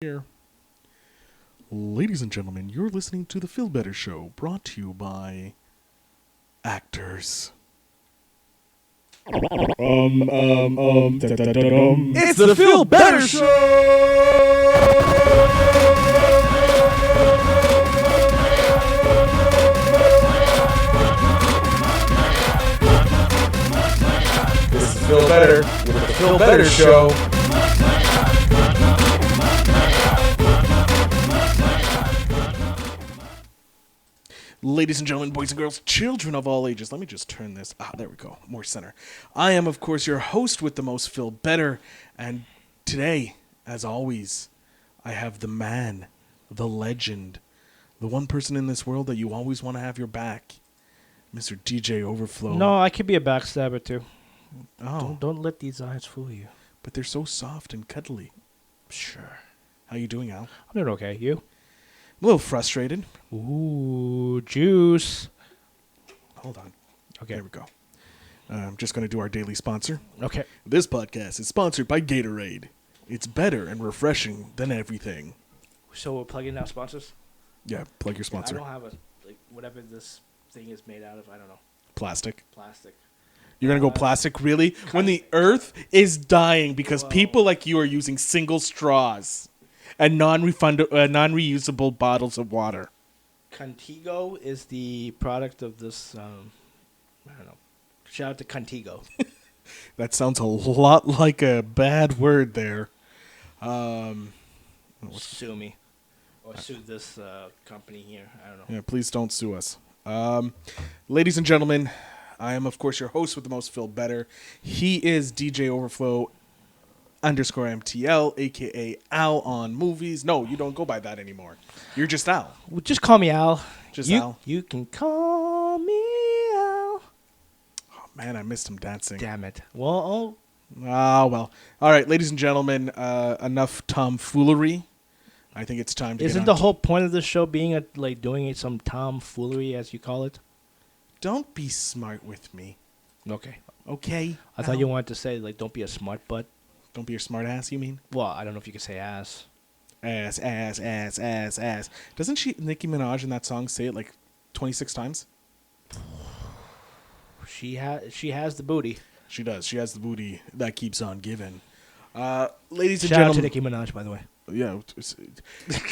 Here. Ladies and gentlemen, you're listening to the Feel Better Show, brought to you by actors. It's the Feel Better This is Feel Better with the Feel Better Show. Ladies and gentlemen, boys and girls, children of all ages, let me just turn this. There we go. More center. I am, of course, your host with the most Feel Better. And today, as always, I have the man, the legend, the one person in this world that you always want to have your back, Mr. DJ Overflow. No, I could be a backstabber too. Oh, Don't let these eyes fool you. but they're so soft and cuddly. Sure. How you doing, Al? I'm doing okay. You? A little frustrated. Ooh, juice. Hold on. Okay. There we go. I'm just going to do our daily sponsor. Okay. This podcast is sponsored by Gatorade. It's better and refreshing than everything. So we're plugging out sponsors? Yeah, plug your I sponsor. don't have whatever this thing is made out of. I don't know. Plastic. Plastic. You're going to go plastic, really? When the earth is dying because Whoa. people like you are using single straws and non-reusable bottles of water. Contigo is the product of this, I don't know. Shout out to Contigo. That sounds a lot like a bad word there. Sue me. Or sue this company here. I don't know. Yeah, please don't sue us. Ladies and gentlemen, I am, of course, your host with the most Feel Better. He is DJ Overflow _MTL, a.k.a. Al on movies. No, you don't go by that anymore. You're just Al. Well, just call me Al. Just you, Al. You can call me Al. Oh, man, I missed him dancing. Damn it. Well, Well. All right, ladies and gentlemen, enough tomfoolery. I think it's time to isn't the whole point of the show being doing some tomfoolery, as you call it? Don't be smart with me. Okay. Okay? I thought you wanted to say, don't be a smart butt. Don't be a smart ass, you mean? Well, I don't know if you could say ass. Ass. Doesn't Nicki Minaj in that song say it 26 times? She has the booty. She does. She has the booty that keeps on giving. Ladies and Shout out to gentlemen. Nicki Minaj, by the way. Yeah.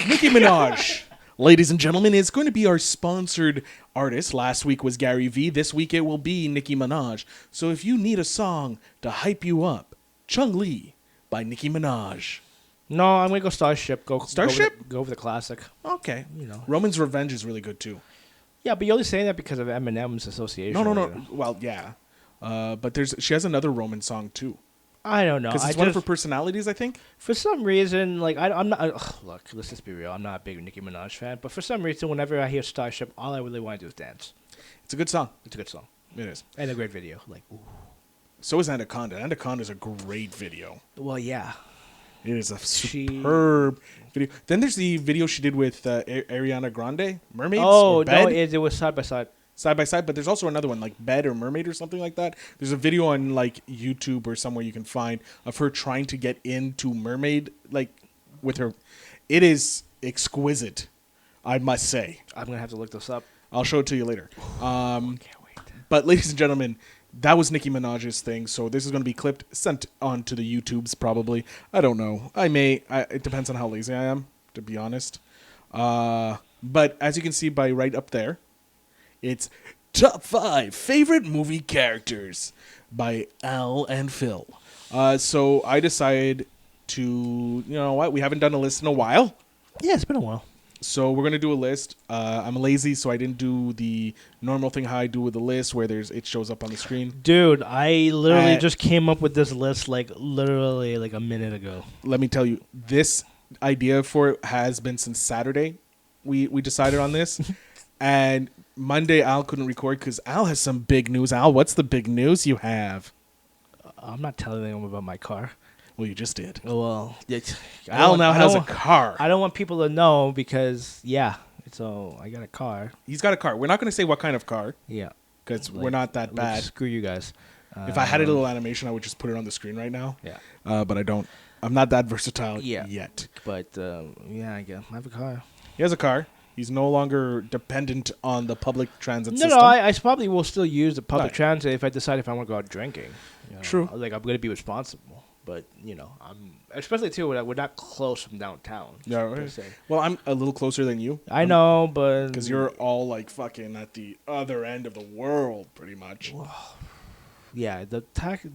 Nicki Minaj, ladies and gentlemen, is going to be our sponsored artist. Last week was Gary V. This week it will be Nicki Minaj. So if you need a song to hype you up, Chung Lee by Nicki Minaj. No, I'm going to go Starship. Starship? Go over the classic. Okay. You know. Roman's Revenge is really good too. Yeah, but you're only saying that because of Eminem's association. No. Well, yeah. But she has another Roman song too. I don't know. Because it's one of her personalities, I think. For some reason, I'm not... look, let's just be real. I'm not a big Nicki Minaj fan. But for some reason, whenever I hear Starship, all I really want to do is dance. It's a good song. It's a good song. It is. And a great video. Ooh. So is Anaconda. Anaconda's a great video. Well, yeah. It is a superb video. Then there's the video she did with Ariana Grande, Mermaids. Oh, or Bed. no, it was side by side. Side by side, but there's also another one, like Bed or Mermaid or something like that. There's a video on, YouTube or somewhere you can find of her trying to get into Mermaid, with her. It is exquisite, I must say. I'm going to have to look this up. I'll show it to you later. Can't wait. But, ladies and gentlemen, that was Nicki Minaj's thing, so this is going to be clipped, sent on to the YouTubes probably. I don't know. It depends on how lazy I am, to be honest. But as you can see by right up there, it's Top 5 Favorite Movie Characters by Al and Phil. So I decided to, you know what, we haven't done a list in a while. Yeah, it's been a while. So we're going to do a list. I'm lazy, so I didn't do the normal thing how I do with the list where it shows up on the screen. Dude, I literally just came up with this list literally a minute ago. Let me tell you, this idea for it has been since Saturday. We decided on this. And Monday, Al couldn't record because Al has some big news. Al, what's the big news you have? I'm not telling anyone about my car. Well, you just did. Well, Al now has a car. I don't want people to know because, so I got a car. He's got a car. We're not going to say what kind of car Yeah. because we're not that bad. Screw you guys. If I had a little animation, I would just put it on the screen right now. Yeah. But I don't. I'm not that versatile Yeah. yet. But yeah, I guess I have a car. He has a car. He's no longer dependent on the public transit No, system. no, I probably will still use the public Right. transit if I decide if I want to go out drinking. You know, True. Like I'm gonna be responsible, but I'm especially too we're not close from downtown. Yeah, per right. se. Well, I'm a little closer than you. I know, but Because you're all like fucking at the other end of the world, pretty much. yeah, the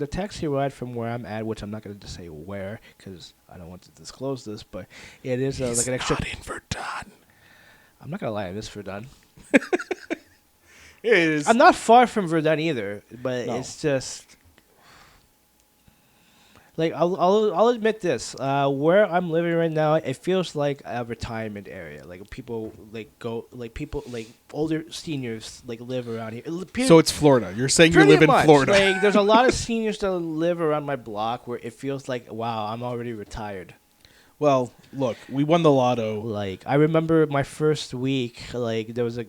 taxi ride from where I'm at, which I'm not going to say where because I don't want to disclose this, but it is like an extra. Not in Verdun. I'm not gonna lie, it is Verdun. It is. I'm not far from Verdun either, but No. it's just like I'll admit this. Where I'm living right now, it feels like a retirement area. Like people older seniors live around here. So it's Florida. You're saying you Pretty live in much. Florida. Like there's a lot of seniors that live around my block where it feels like wow, I'm already retired. Well, look, we won the lotto. Like I remember my first week, like there was a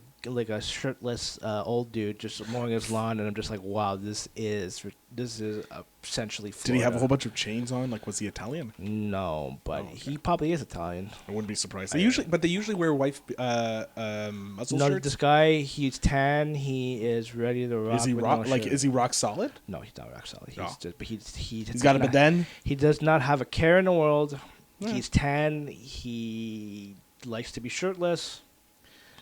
shirtless old dude just mowing his lawn, and I'm just like, wow, this is essentially Florida. Did he have a whole bunch of chains on? Like, was he Italian? No, but Oh, okay. he probably is Italian. I wouldn't be surprised. They usually wear white muscle No, shirts. this guy, he's tan. He is ready to rock. Is he with rock? no like, shirt. is he rock solid? No, he's not rock solid. He's Oh. just, but He's got a bidet. He does not have a care in the world. Yeah. He's tan. He likes to be shirtless.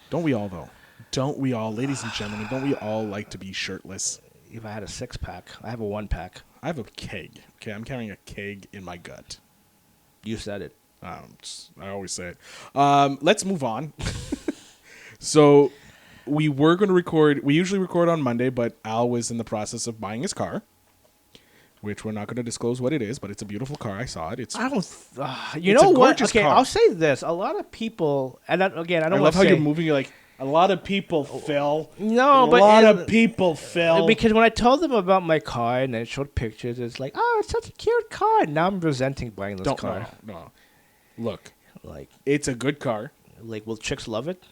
Don't we all though? Don't we all, ladies and gentlemen? Don't we all like to be shirtless? If I had a 6-pack, I have a 1-pack. I have a keg. Okay, I'm carrying a keg in my gut. You said it. I always say it. Let's move on. So we were going to record. We usually record on Monday, but Al was in the process of buying his car, which we're not going to disclose what it is, but it's a beautiful car. I saw it. It's. I don't. It's you a know what? gorgeous Okay, car. I'll say this. A lot of people, and again, I I don't love want how to say. you're moving. You're like a lot of people, Phil. No, a but lot of people, Phil. because when I told them about my car and I showed pictures, it's like, oh, it's such a cute car. Now I'm resenting buying this car. No. Look, Like, it's a good car. will chicks love it?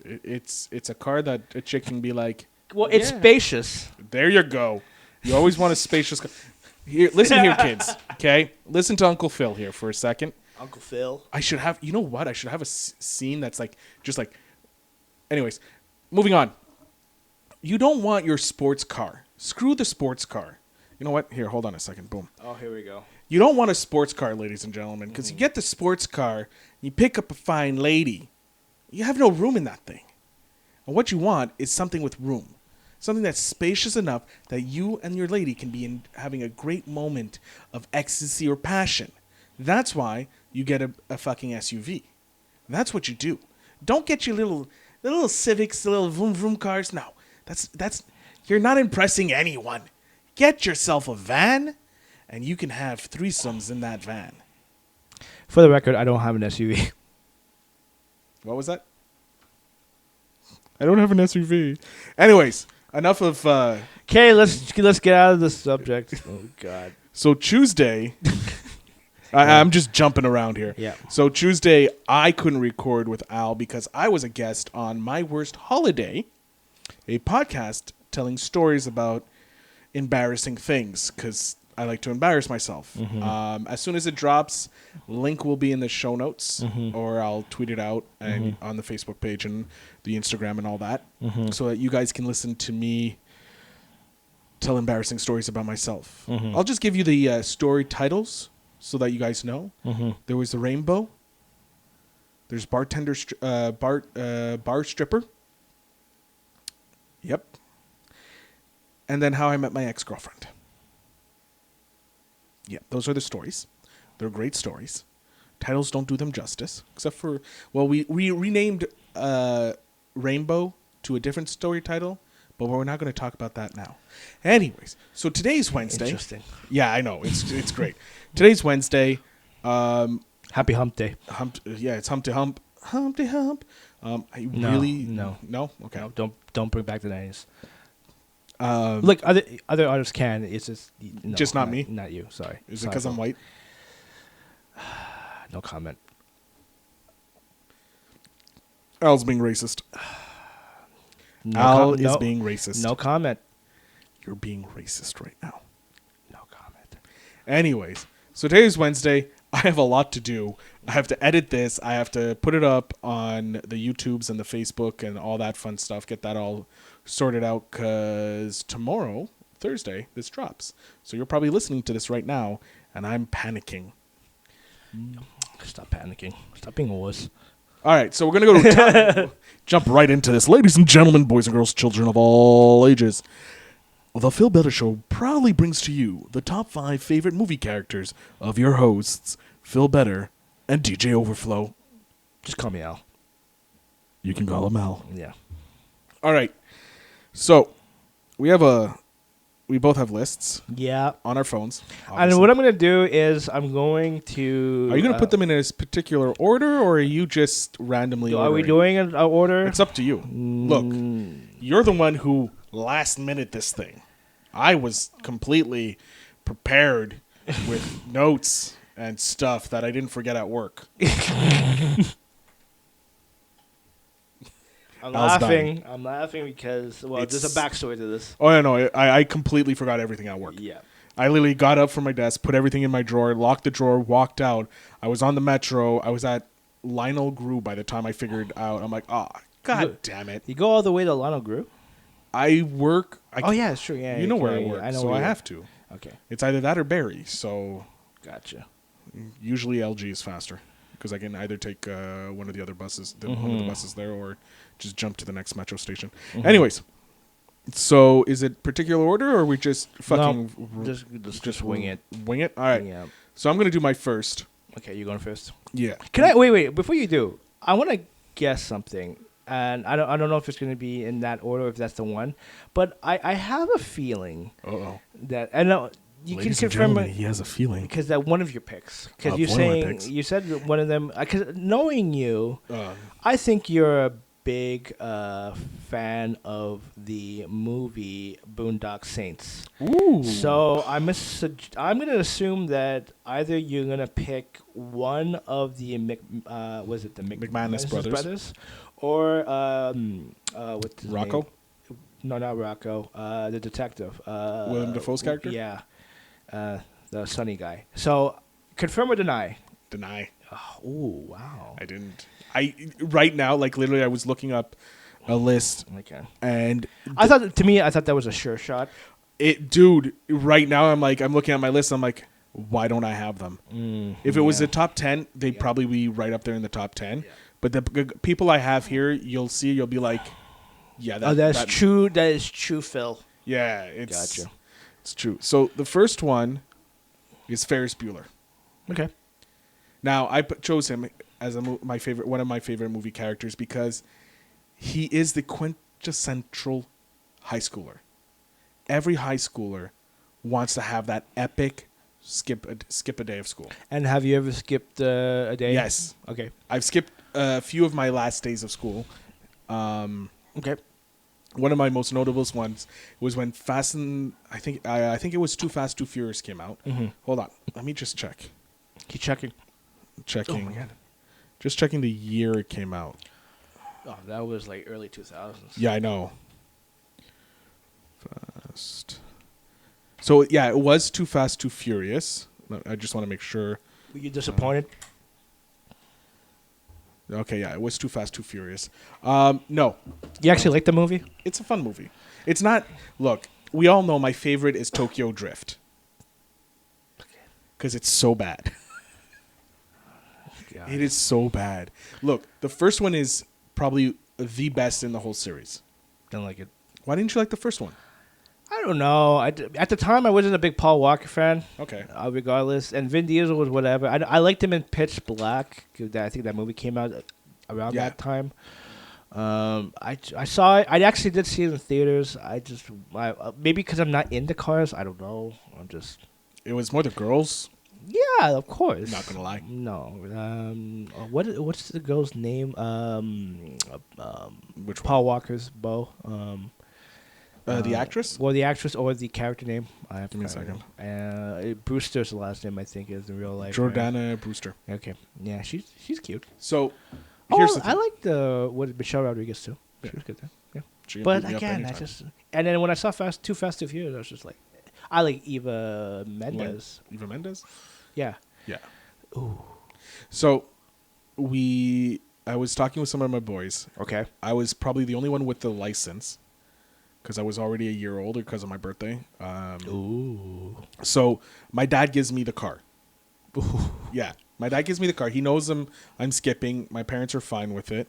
It's a car that a chick can be like, Well, it's yeah. spacious. There you go. You always want a spacious car. Here, listen here, kids. Okay, listen to Uncle Phil here for a second. Uncle Phil. I should have. You know what? I should have a scene that's like just like. Anyways, moving on. You don't want your sports car. Screw the sports car. You know what? Here, hold on a second. Boom. Oh, here we go. You don't want a sports car, ladies and gentlemen, because you get the sports car, you pick up a fine lady, you have no room in that thing. And what you want is something with room. Something that's spacious enough that you and your lady can be having a great moment of ecstasy or passion. That's why you get a fucking SUV. That's what you do. Don't get your little Civics, the little vroom vroom cars. No, that's you're not impressing anyone. Get yourself a van, and you can have threesomes in that van. For the record, I don't have an SUV. What was that? I don't have an SUV. Anyways, enough of. Okay, let's get out of this subject. Oh God. So Tuesday, I'm just jumping around here. Yeah. So Tuesday, I couldn't record with Al because I was a guest on My Worst Holiday, a podcast telling stories about embarrassing things because I like to embarrass myself. Mm-hmm. As soon as it drops, link will be in the show notes, or I'll tweet it out and on the Facebook page and the Instagram and all that, so that you guys can listen to me tell embarrassing stories about myself. I'll just give you the story titles so that you guys know. There was the rainbow. There's bartender, bar stripper. Yep. And then how I met my ex-girlfriend. Yeah, those are the stories. They're great stories. Titles don't do them justice, except for, well, we renamed Rainbow to a different story title, but we're not going to talk about that now. Anyways, so today's Wednesday. Interesting. Yeah, I know. It's great. Today's Wednesday. Happy Hump Day. It's Humpty Hump. Humpty Hump. No. No? Okay. No, don't bring back the 90s. Look, other artists can. It's just not me? Not you. Sorry. Is it because I'm white? No comment. Al's being racist. No is being racist. No comment. You're being racist right now. No comment. Anyways, So today is Wednesday. I have a lot to do. I have to edit this. I have to put it up on the YouTubes and the Facebook and all that fun stuff. Get that all sorted out because tomorrow, Thursday, this drops. So you're probably listening to this right now, and I'm panicking. Stop panicking. Stop being a wuss. All right, so we're going to go jump right into this. Ladies and gentlemen, boys and girls, children of all ages, the Phil Better Show proudly brings to you the top 5 favorite movie characters of your hosts, Phil Better and DJ Overflow. Just call me Al. You can call him Al. Yeah. All right, so we both have lists Yeah. on our phones. And obviously. what I'm going to do is I'm going to... Are you going to put them in a particular order, or are you just randomly Are we ordering? doing an order? It's up to you. Look, you're the one who last minute this thing. I was completely prepared with notes and stuff that I didn't forget at work. I'm Al's laughing. I'm laughing because, well, there's It's- a backstory to this. Oh, yeah, no, I completely forgot everything at work. Yeah. I literally got up from my desk, put everything in my drawer, locked the drawer, walked out. I was on the metro. I was at Lionel Grew by the time I figured out. I'm like, oh, God damn it. You go all the way to Lionel Grew? I work. Oh, yeah, it's true. Yeah, You know where I yeah, work, I know so where I you have to. Okay. It's either that or Barrie, so Gotcha. usually LG is faster because I can either take one of the other buses, one of the buses there, or just jump to the next metro station. Anyways, so is it particular order, or are we just fucking Just wing it. Wing it? All right. Yeah. So I'm gonna do my first. Okay, you going first? Yeah. Can I wait? Before you do, I want to guess something, and I don't know if it's going to be in that order, if that's the one, but I have a feeling Uh-oh. that I know you Ladies can and confirm gentlemen, he has a feeling. because that one of your picks, because One you're of my saying picks. you said that one of them. Because knowing you, I think you're a big fan of the movie Boondock Saints. Ooh. So I'm going to assume that either you're going to pick one of the was it the McManus brothers. or what's his Rocco? name? No, not Rocco. The detective. Willem Dafoe's character? Yeah, the Sunny guy. So confirm or deny? Deny. Oh, wow. I didn't. Right now, like literally, I was looking up a list, Okay. and I thought that was a sure shot. dude. Right now, I'm looking at my list. I'm like, why don't I have them? If it was the top 10, they'd probably be right up there in the top 10. Yeah. But the people I have here, you'll be like, yeah, That's true. That is true, Phil. Yeah, it's Gotcha. It's true. So the first one is Ferris Bueller. Okay. Now I chose him as one of my favorite movie characters because he is the quintessential high schooler. Every high schooler wants to have that epic skip a day of school. And have you ever skipped a day? Yes. Okay. I've skipped a few of my last days of school. Okay. One of my most notable ones was when I think it was Too Fast, Too Furious came out. Hold on. Let me just check. Keep checking. Checking. Oh my God. Just checking the year it came out. Oh, that was like early 2000s. Yeah, I know. Fast. So yeah, it was Too Fast, Too Furious. I just want to make sure. Were you disappointed? Okay, yeah, it was Too Fast, Too Furious. No, You actually liked the movie? it's a fun movie. It's not. Look, we all know my favorite is Tokyo Drift because it's so bad. God. It is so bad. Look, the first one is probably the best in the whole series. Don't like it. Why didn't you like the first one? I don't know. At the time, I wasn't a big Paul Walker fan. Okay. Regardless, and Vin Diesel was whatever. I liked him in Pitch Black. 'Cause I think that movie came out around Yeah. that time. I saw it. I actually did see it in theaters. Maybe because I'm not into cars. I don't know. I'm just. It was more the girls. Yeah, of course. Not gonna lie. No. What's the girl's name? Which one? Paul Walker's beau. The actress? Well, the actress or the character name. I have to Give me a find second. it. Brewster's the last name, I think, is in real life. Jordana Brewster. Right? Okay. Yeah, she's cute. So, here's the I thing. liked Michelle Rodriguez too. She was good there. Yeah. She can But beat me up again, anytime. and then when I saw Too Fast, Too Furious, I was just like, I like Eva Mendes. Eva Mendes? Yeah. Yeah. Ooh. So I was talking with some of my boys. Okay. I was probably the only one with the license because I was already a year older because of my birthday. Ooh. So my dad gives me the car. Yeah, my dad gives me the car. He knows I'm skipping. My parents are fine with it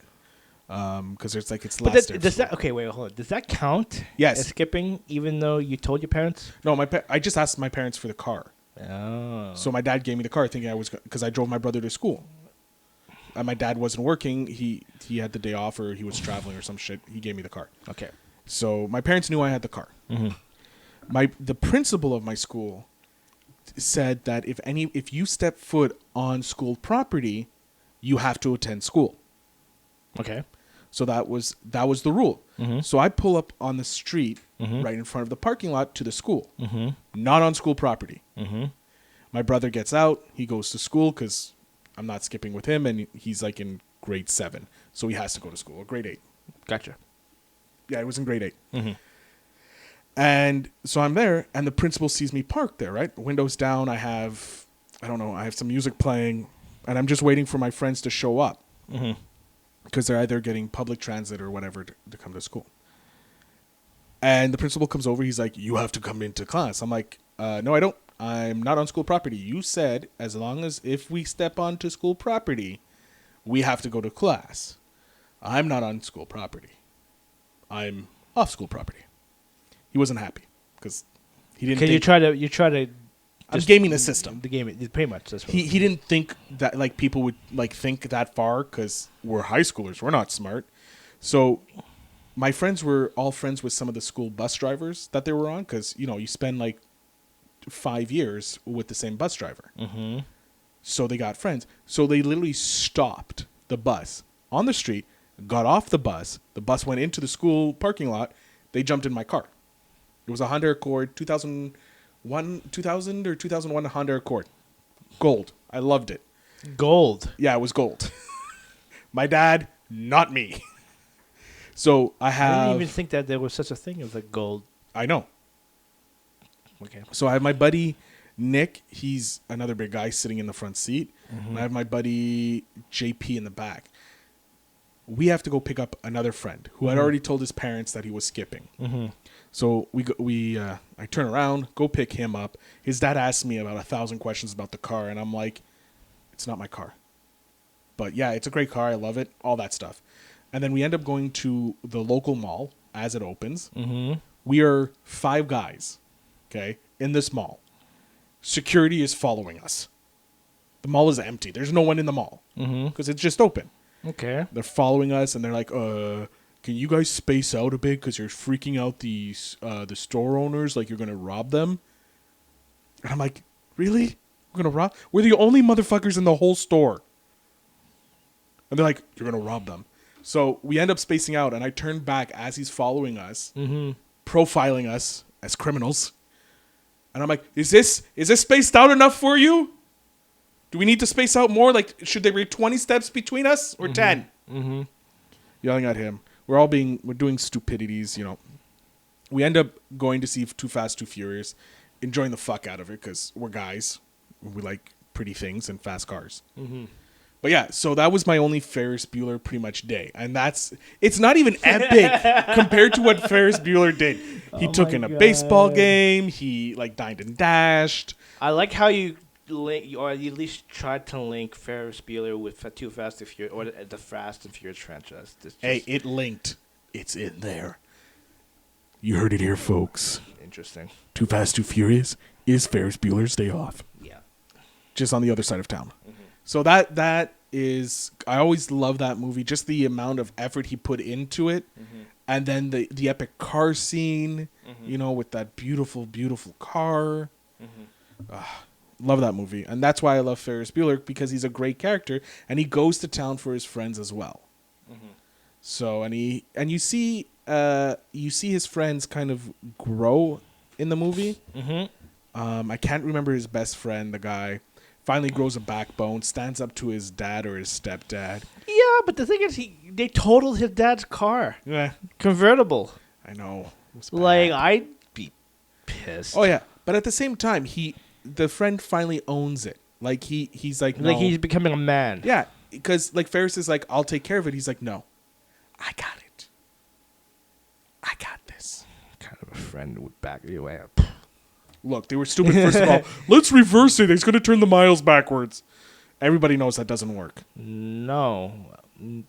because it's like it's But last day. does that okay? Wait, hold on. Does that count? Yes. As skipping, even though you told your parents. No, I just asked my parents for the car. Oh. So my dad gave me the car, thinking I was because I drove my brother to school. And my dad wasn't working. He had the day off, or he was traveling, or some shit. He gave me the car. Okay. So my parents knew I had the car. Mm-hmm. The principal of my school said that if you step foot on school property, you have to attend school. Okay. So that was the rule. Mm-hmm. So I pull up on the street Mm-hmm. right in front of the parking lot to the school, Mm-hmm. not on school property. Mm-hmm. My brother gets out. He goes to school because I'm not skipping with him, and he's like in grade 7, so he has to go to school. Or grade 8. Gotcha. Yeah, it was in grade 8. Mm-hmm. And so I'm there, and the principal sees me parked there, right? Windows down. I have some music playing, and I'm just waiting for my friends to show up Mm-hmm. because they're either getting public transit or whatever to come to school. And the principal comes over. He's like, "You have to come into class." I'm like, "No, I don't. I'm not on school property. You said as long as if we step onto school property, we have to go to class. I'm not on school property. I'm off school property." He wasn't happy because he didn't. Can you try to? I'm gaming the system. The game, pretty much. That's what He didn't think that like people would like think that far because we're high schoolers. We're not smart. So my friends were all friends with some of the school bus drivers that they were on because you spend like 5 years with the same bus driver. Mm-hmm. So they got friends. So they literally stopped the bus on the street, got off the bus. The bus went into the school parking lot. They jumped in my car. It was a Honda Accord, 2000 or 2001 Honda Accord. Gold. I loved it. Gold. Yeah, it was gold. My dad, not me. So I I have... didn't even think that there was such a thing as a gold. I know. Okay. So I have my buddy Nick. He's another big guy sitting in the front seat. Mm-hmm. And I have my buddy JP in the back. We have to go pick up another friend who had already told his parents that he was skipping. Mm-hmm. So I turn around, go pick him up. His dad asked me about 1,000 questions about the car, and I'm like, it's not my car. But yeah, it's a great car. I love it. All that stuff. And then we end up going to the local mall as it opens. Mm-hmm. We are 5 guys, okay, in this mall. Security is following us. The mall is empty. There's no one in the mall because it's just open. Okay. They're following us, and they're like, can you guys space out a bit because you're freaking out the store owners like you're going to rob them? And I'm like, really? We're going to rob? We're the only motherfuckers in the whole store. And they're like, you're going to rob them. So we end up spacing out, and I turn back as he's following us, profiling us as criminals. And I'm like, is this spaced out enough for you? Do we need to space out more? Like, should there be 20 steps between us or 10? Mm-hmm. Yelling at him. We're doing stupidities, We end up going to see Too Fast, Too Furious, enjoying the fuck out of it because we're guys. We like pretty things and fast cars. Mm-hmm. But yeah, so that was my only Ferris Bueller pretty much day. And it's not even epic compared to what Ferris Bueller did. He took in a baseball game. He dined and dashed. I like how you link, or you at least tried to link Ferris Bueller with Too Fast and Furious, or the Fast and Furious franchise. Hey, it linked. It's in there. You heard it here, folks. Interesting. Too Fast, Too Furious is Ferris Bueller's Day Off. Yeah. Just on the other side of town. Mm-hmm. So that is, I always love that movie. Just the amount of effort he put into it. Mm-hmm. And then the epic car scene, with that beautiful, beautiful car. Mm-hmm. Love that movie. And that's why I love Ferris Bueller, because he's a great character. And he goes to town for his friends as well. Mm-hmm. So, and you see his friends kind of grow in the movie. Mm-hmm. I can't remember his best friend, the guy. Finally grows a backbone, stands up to his dad or his stepdad. Yeah, but the thing is, they totaled his dad's car. Yeah. Convertible. I know. It was bad. I'd be pissed. Oh, yeah. But at the same time, the friend finally owns it, Like he's like no. Like he's becoming a man. Yeah, because like Ferris is like, I'll take care of it. He's like, no, I got it. I got this. Kind of a friend would back you up. Look, they were stupid. First of all, let's reverse it. He's going to turn the miles backwards. Everybody knows that doesn't work. No. But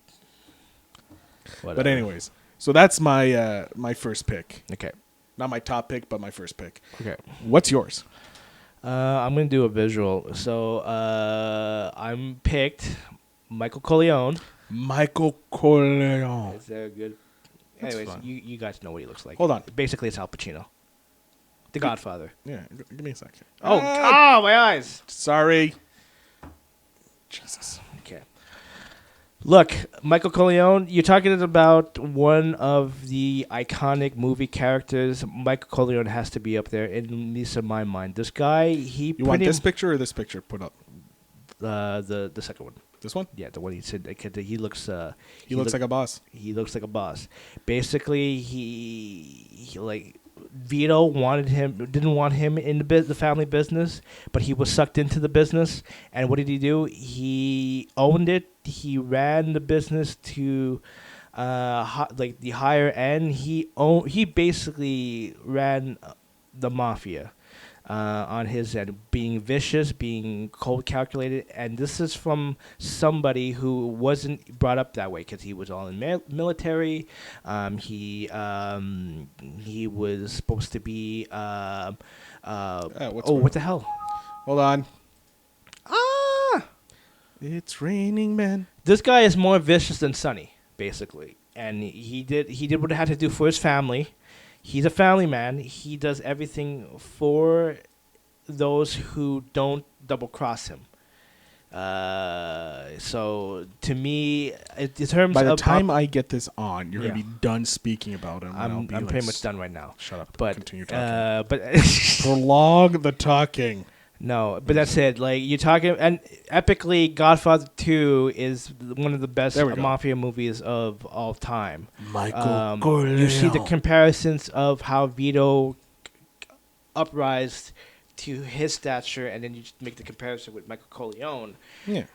Whatever. anyways, so that's my my first pick. Okay. Not my top pick, but my first pick. Okay. What's yours? I'm gonna do a visual. So I'm picked Michael Corleone. Michael Corleone. Is that good? That's Anyways, fine. you guys know what he looks like. Hold on. Basically, it's Al Pacino, the Godfather. Yeah, give me a second. Oh, my eyes. Sorry. Jesus. Okay. Look, Michael Corleone, you're talking about one of the iconic movie characters. Michael Corleone has to be up there, at least in my mind. This guy, You want this picture or this picture put up? the second one. This one? Yeah, the one he said he looks. He looks like a boss. He looks like a boss. Basically, he like Vito didn't want him in the family business, but he was sucked into the business. And what did he do? He owned it. He ran the business to like the higher end. He basically ran the mafia on his end, being vicious, being cold calculated. And this is from somebody who wasn't brought up that way, because he was all in military. He was supposed to be what the hell? Hold on. Ah, It's raining men. this guy is more vicious than Sonny, basically. And he did what he had to do for his family. He's a family man. He does everything for those who don't double cross him. So to me, in terms By the of time I get this on, you're Yeah. gonna be done speaking about him. and I'll I'm be pretty like, much done right now. Shut up. But Continue talking. but Prolong the talking. no, but that's it. Like you're talking, and epically, Godfather 2 is one of the best There we go. mafia movies of all time. Michael Corleone. You see the comparisons of how Vito uprised to his stature, and then you just make the comparison with Michael Corleone. Yeah.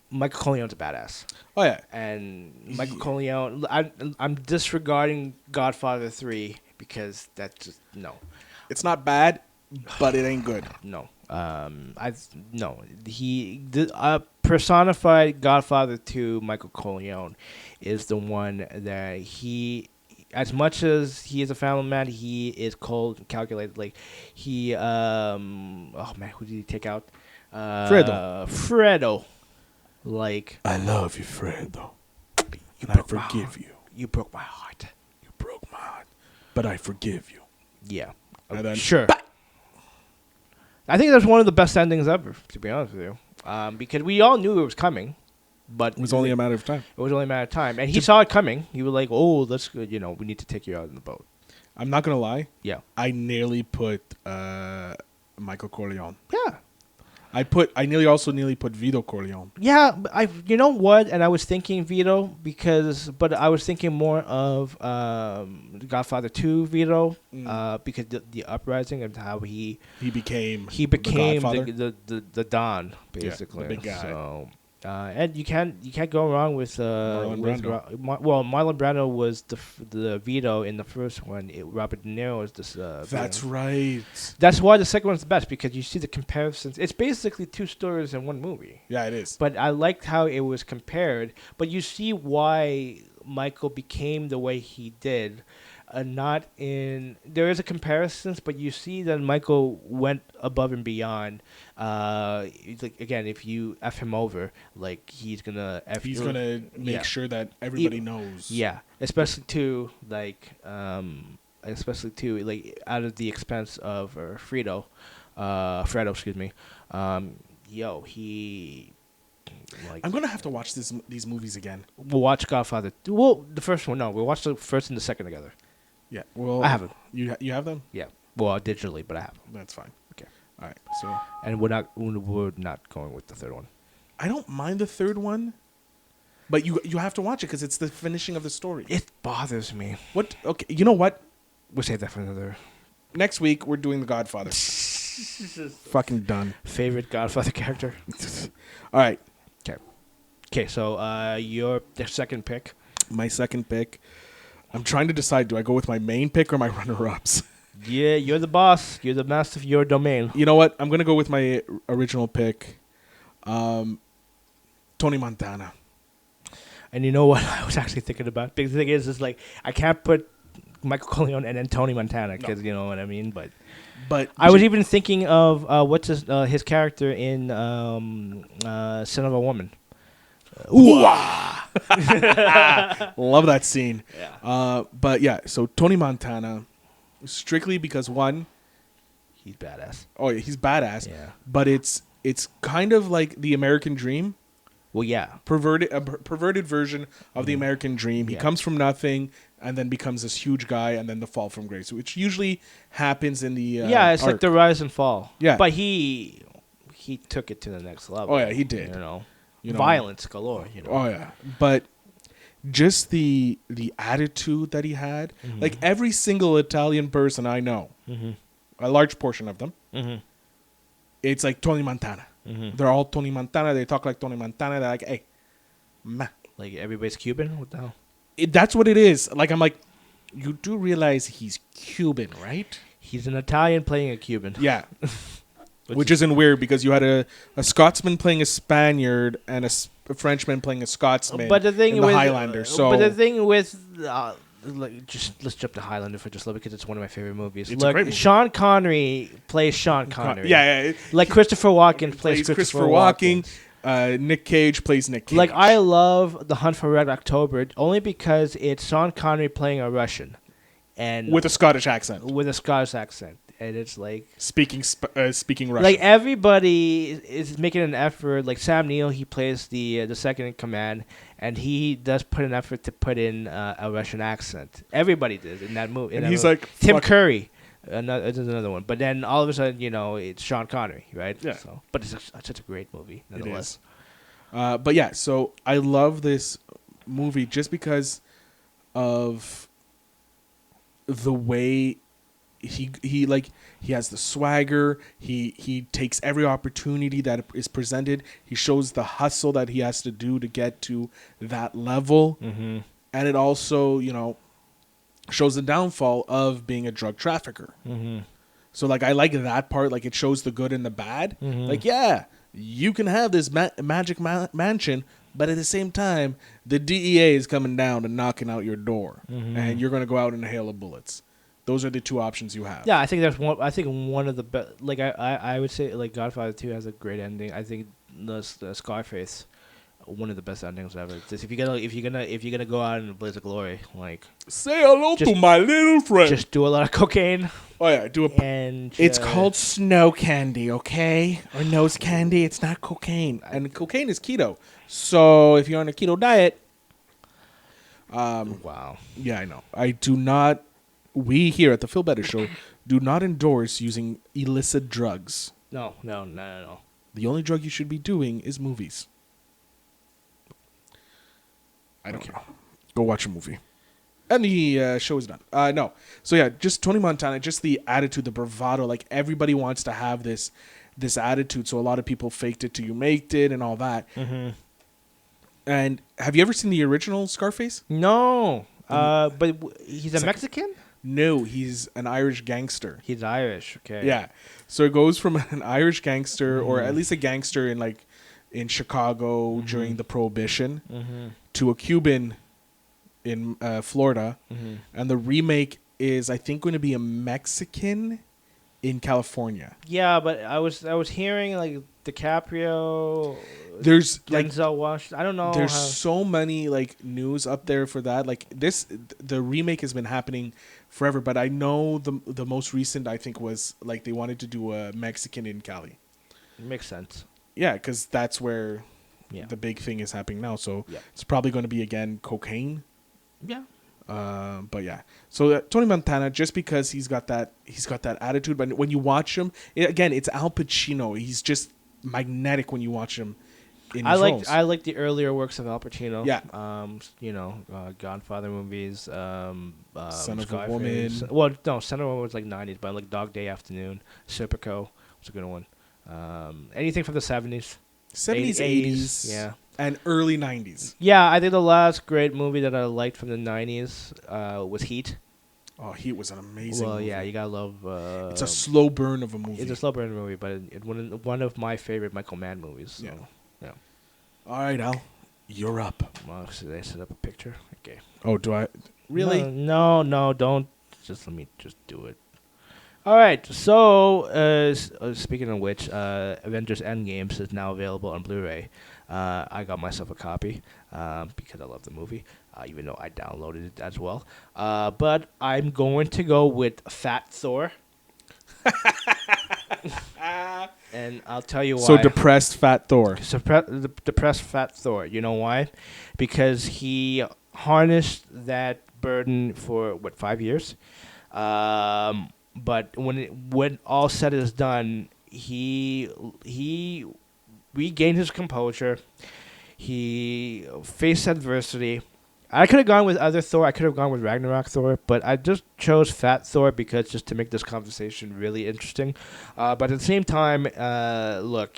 Michael Corleone's a badass, Oh yeah. and Michael Corleone. I'm disregarding Godfather 3 because that's just no. It's not bad, but it ain't good. No. Personified Godfather 2, Michael Corleone, is the one that as much as he is a family man, he is cold and calculated. Like he, oh man, who did he take out? Fredo. Like, I love you, Fredo. you And I broke my forgive heart. you. You broke my heart. You broke my heart, but I forgive you. Yeah. And then Sure. I think that's one of the best endings ever, to be honest with you. Because we all knew it was coming, but it was only a matter of time. It was only a matter of time. And he saw it coming. He was like, oh, that's good. You know, we need to take you out in the boat. I'm not gonna lie. Yeah. I nearly put Michael Corleone. Yeah. I nearly put Vito Corleone. Yeah, but you know what? And I was thinking Vito but I was thinking more of Godfather 2 Vito because the uprising and how he became the Don, basically. the big guy. So and you can't go wrong with Marlon Brando. Marlon Brando was the Vito in the first one. Robert De Niro was this. That's Vito. right. That's why the second one's the best, because you see the comparisons. It's basically two stories in one movie. Yeah, it is. But I liked how it was compared. But you see why Michael became the way he did. There is a comparisons, but you see that Michael went above and beyond. Like again, if you F him over, like he's gonna make sure that everybody knows. Yeah, especially too like out of the expense of Fredo, excuse me. He. Like, I'm gonna have to watch these movies again. We'll watch Godfather. Well, the first one, no. We'll watch the first and the second together. Yeah. Well, I have them. You have them? Yeah. Well, digitally, but I have them. That's fine. Okay. All right. So And we're not going with the third one. I don't mind the third one, but you have to watch it because it's the finishing of the story. It bothers me. What? Okay. You know what? We'll save that for another. Next week we're doing The Godfather. Fucking done. Favorite Godfather character. All right, Okay, so your second pick. my second pick. I'm trying to decide: do I go with my main pick or my runner-ups? Yeah, you're the boss. You're the master of your domain. You know what? I'm gonna go with my original pick, Tony Montana. And you know what I was actually thinking about? Because the thing is like I can't put Michael Corleone and then Tony Montana because you know what I mean. But I was even thinking of what's his character in Son of a Woman. Love that scene. Yeah. But yeah, so Tony Montana, strictly because one, He's badass. oh yeah, he's badass. Yeah. But it's kind of like the American dream, Well, yeah. perverted version of the American dream. He Yeah. comes from nothing and then becomes this huge guy, and then the fall from grace, which usually happens in the Yeah, it's like arc. the rise and fall. Yeah. But he took it to the next level. Oh yeah, he did. You know, violence galore. You know. Oh yeah, but just the attitude that he had, like every single Italian person I know, a large portion of them, it's like Tony Montana. They're all Tony Montana. They talk like Tony Montana. They're like, hey, ma. Like everybody's Cuban. What the hell? That's what it is. Like I'm like, you do realize he's Cuban, right? He's an Italian playing a Cuban. Yeah. Which isn't weird because you had a Scotsman playing a Spaniard and a Frenchman playing a Scotsman. But the thing in with the Highlander. So but the thing with just let's jump to Highlander for just a little because it's one of my favorite movies. It's a great movie. Sean Connery plays Sean Connery. Yeah. Like Christopher Walken plays Christopher Walken. Nick Cage plays Nick Cage. Like I love The Hunt for Red October only because it's Sean Connery playing a Russian, and with a Scottish accent, with a Scottish accent, and it's like speaking Russian. Like everybody is making an effort. Like Sam Neill, he plays the second in command, and he does put an effort to put in a Russian accent. Everybody did in that movie. And he's like Tim Curry. Another one, but then all of a sudden, it's Sean Connery, right? Yeah. So, but it's such a great movie, nonetheless. It is. But yeah, so I love this movie just because of the way he has the swagger. He takes every opportunity that is presented. He shows the hustle that he has to do to get to that level, and it also shows the downfall of being a drug trafficker. So like I like that part. Like it shows the good and the bad. Like yeah, you can have this magic mansion, but at the same time, the DEA is coming down and knocking out your door, and you're going to go out in a hail of bullets. Those are the two options you have. Yeah, I think there's one. I think one of the best. Like I would say like Godfather 2 has a great ending. I think the Scarface, one of the best endings ever. Just if you're gonna go out in a blaze of glory, like say hello to my little friend. Just do a lot of cocaine. Oh yeah, it's called snow candy, okay, or nose candy. It's not cocaine, and cocaine is keto. So if you're on a keto diet, wow. Yeah, I know. I do not. We here at the Feel Better Show do not endorse using illicit drugs. No. The only drug you should be doing is movies. I don't know. Go watch a movie. And the show is done. No. So yeah, just Tony Montana, just the attitude, the bravado. Like everybody wants to have this attitude. So a lot of people faked it till you made it and all that. And have you ever seen the original Scarface? No. But he's a Mexican? No, he's an Irish gangster. He's Irish, okay. Yeah. So it goes from an Irish gangster, or at least a gangster in Chicago during the Prohibition, to a Cuban in Florida. And the remake is, I think, going to be a Mexican in California. Yeah, but I was hearing like DiCaprio, there's Denzel Washington. I don't know. There's so many like news up there for that. Like the remake has been happening forever, but I know the most recent I think was like they wanted to do a Mexican in Cali. Makes sense. Yeah, because that's where the big thing is happening now. So it's probably going to be again cocaine. Yeah. But yeah, so Tony Montana, just because he's got that attitude, but when you watch him, again, it's Al Pacino. He's just magnetic when you watch him. I like the earlier works of Al Pacino. Yeah. Godfather movies. Son of a Scarface. Woman. Well, no, Son of a Woman was like 90s, but I like Dog Day Afternoon, Serpico, It's a good one. Anything from the 70s. 70s, 80s, 80s, yeah. and early 90s. Yeah, I think the last great movie that I liked from the 90s was Heat. Oh, Heat was an amazing movie. Yeah, you gotta love. It's a slow burn of a movie. It's a slow burn movie, but one of my favorite Michael Mann movies. So, yeah. All right, Al, you're up. Well, should I set up a picture? Okay. Oh, do I? Really? No, don't. Just let me just do it. All right. So, speaking of which, Avengers Endgame is now available on Blu-ray. I got myself a copy because I love the movie, even though I downloaded it as well. But I'm going to go with Fat Thor. And I'll tell you why. So depressed Fat Thor. Depressed Fat Thor. You know why? Because he harnessed that burden for 5 years. But when all said is done, he regained his composure. He faced adversity. I could have gone with other Thor. I could have gone with Ragnarok Thor, but I just chose Fat Thor because just to make this conversation really interesting. But at the same time, look,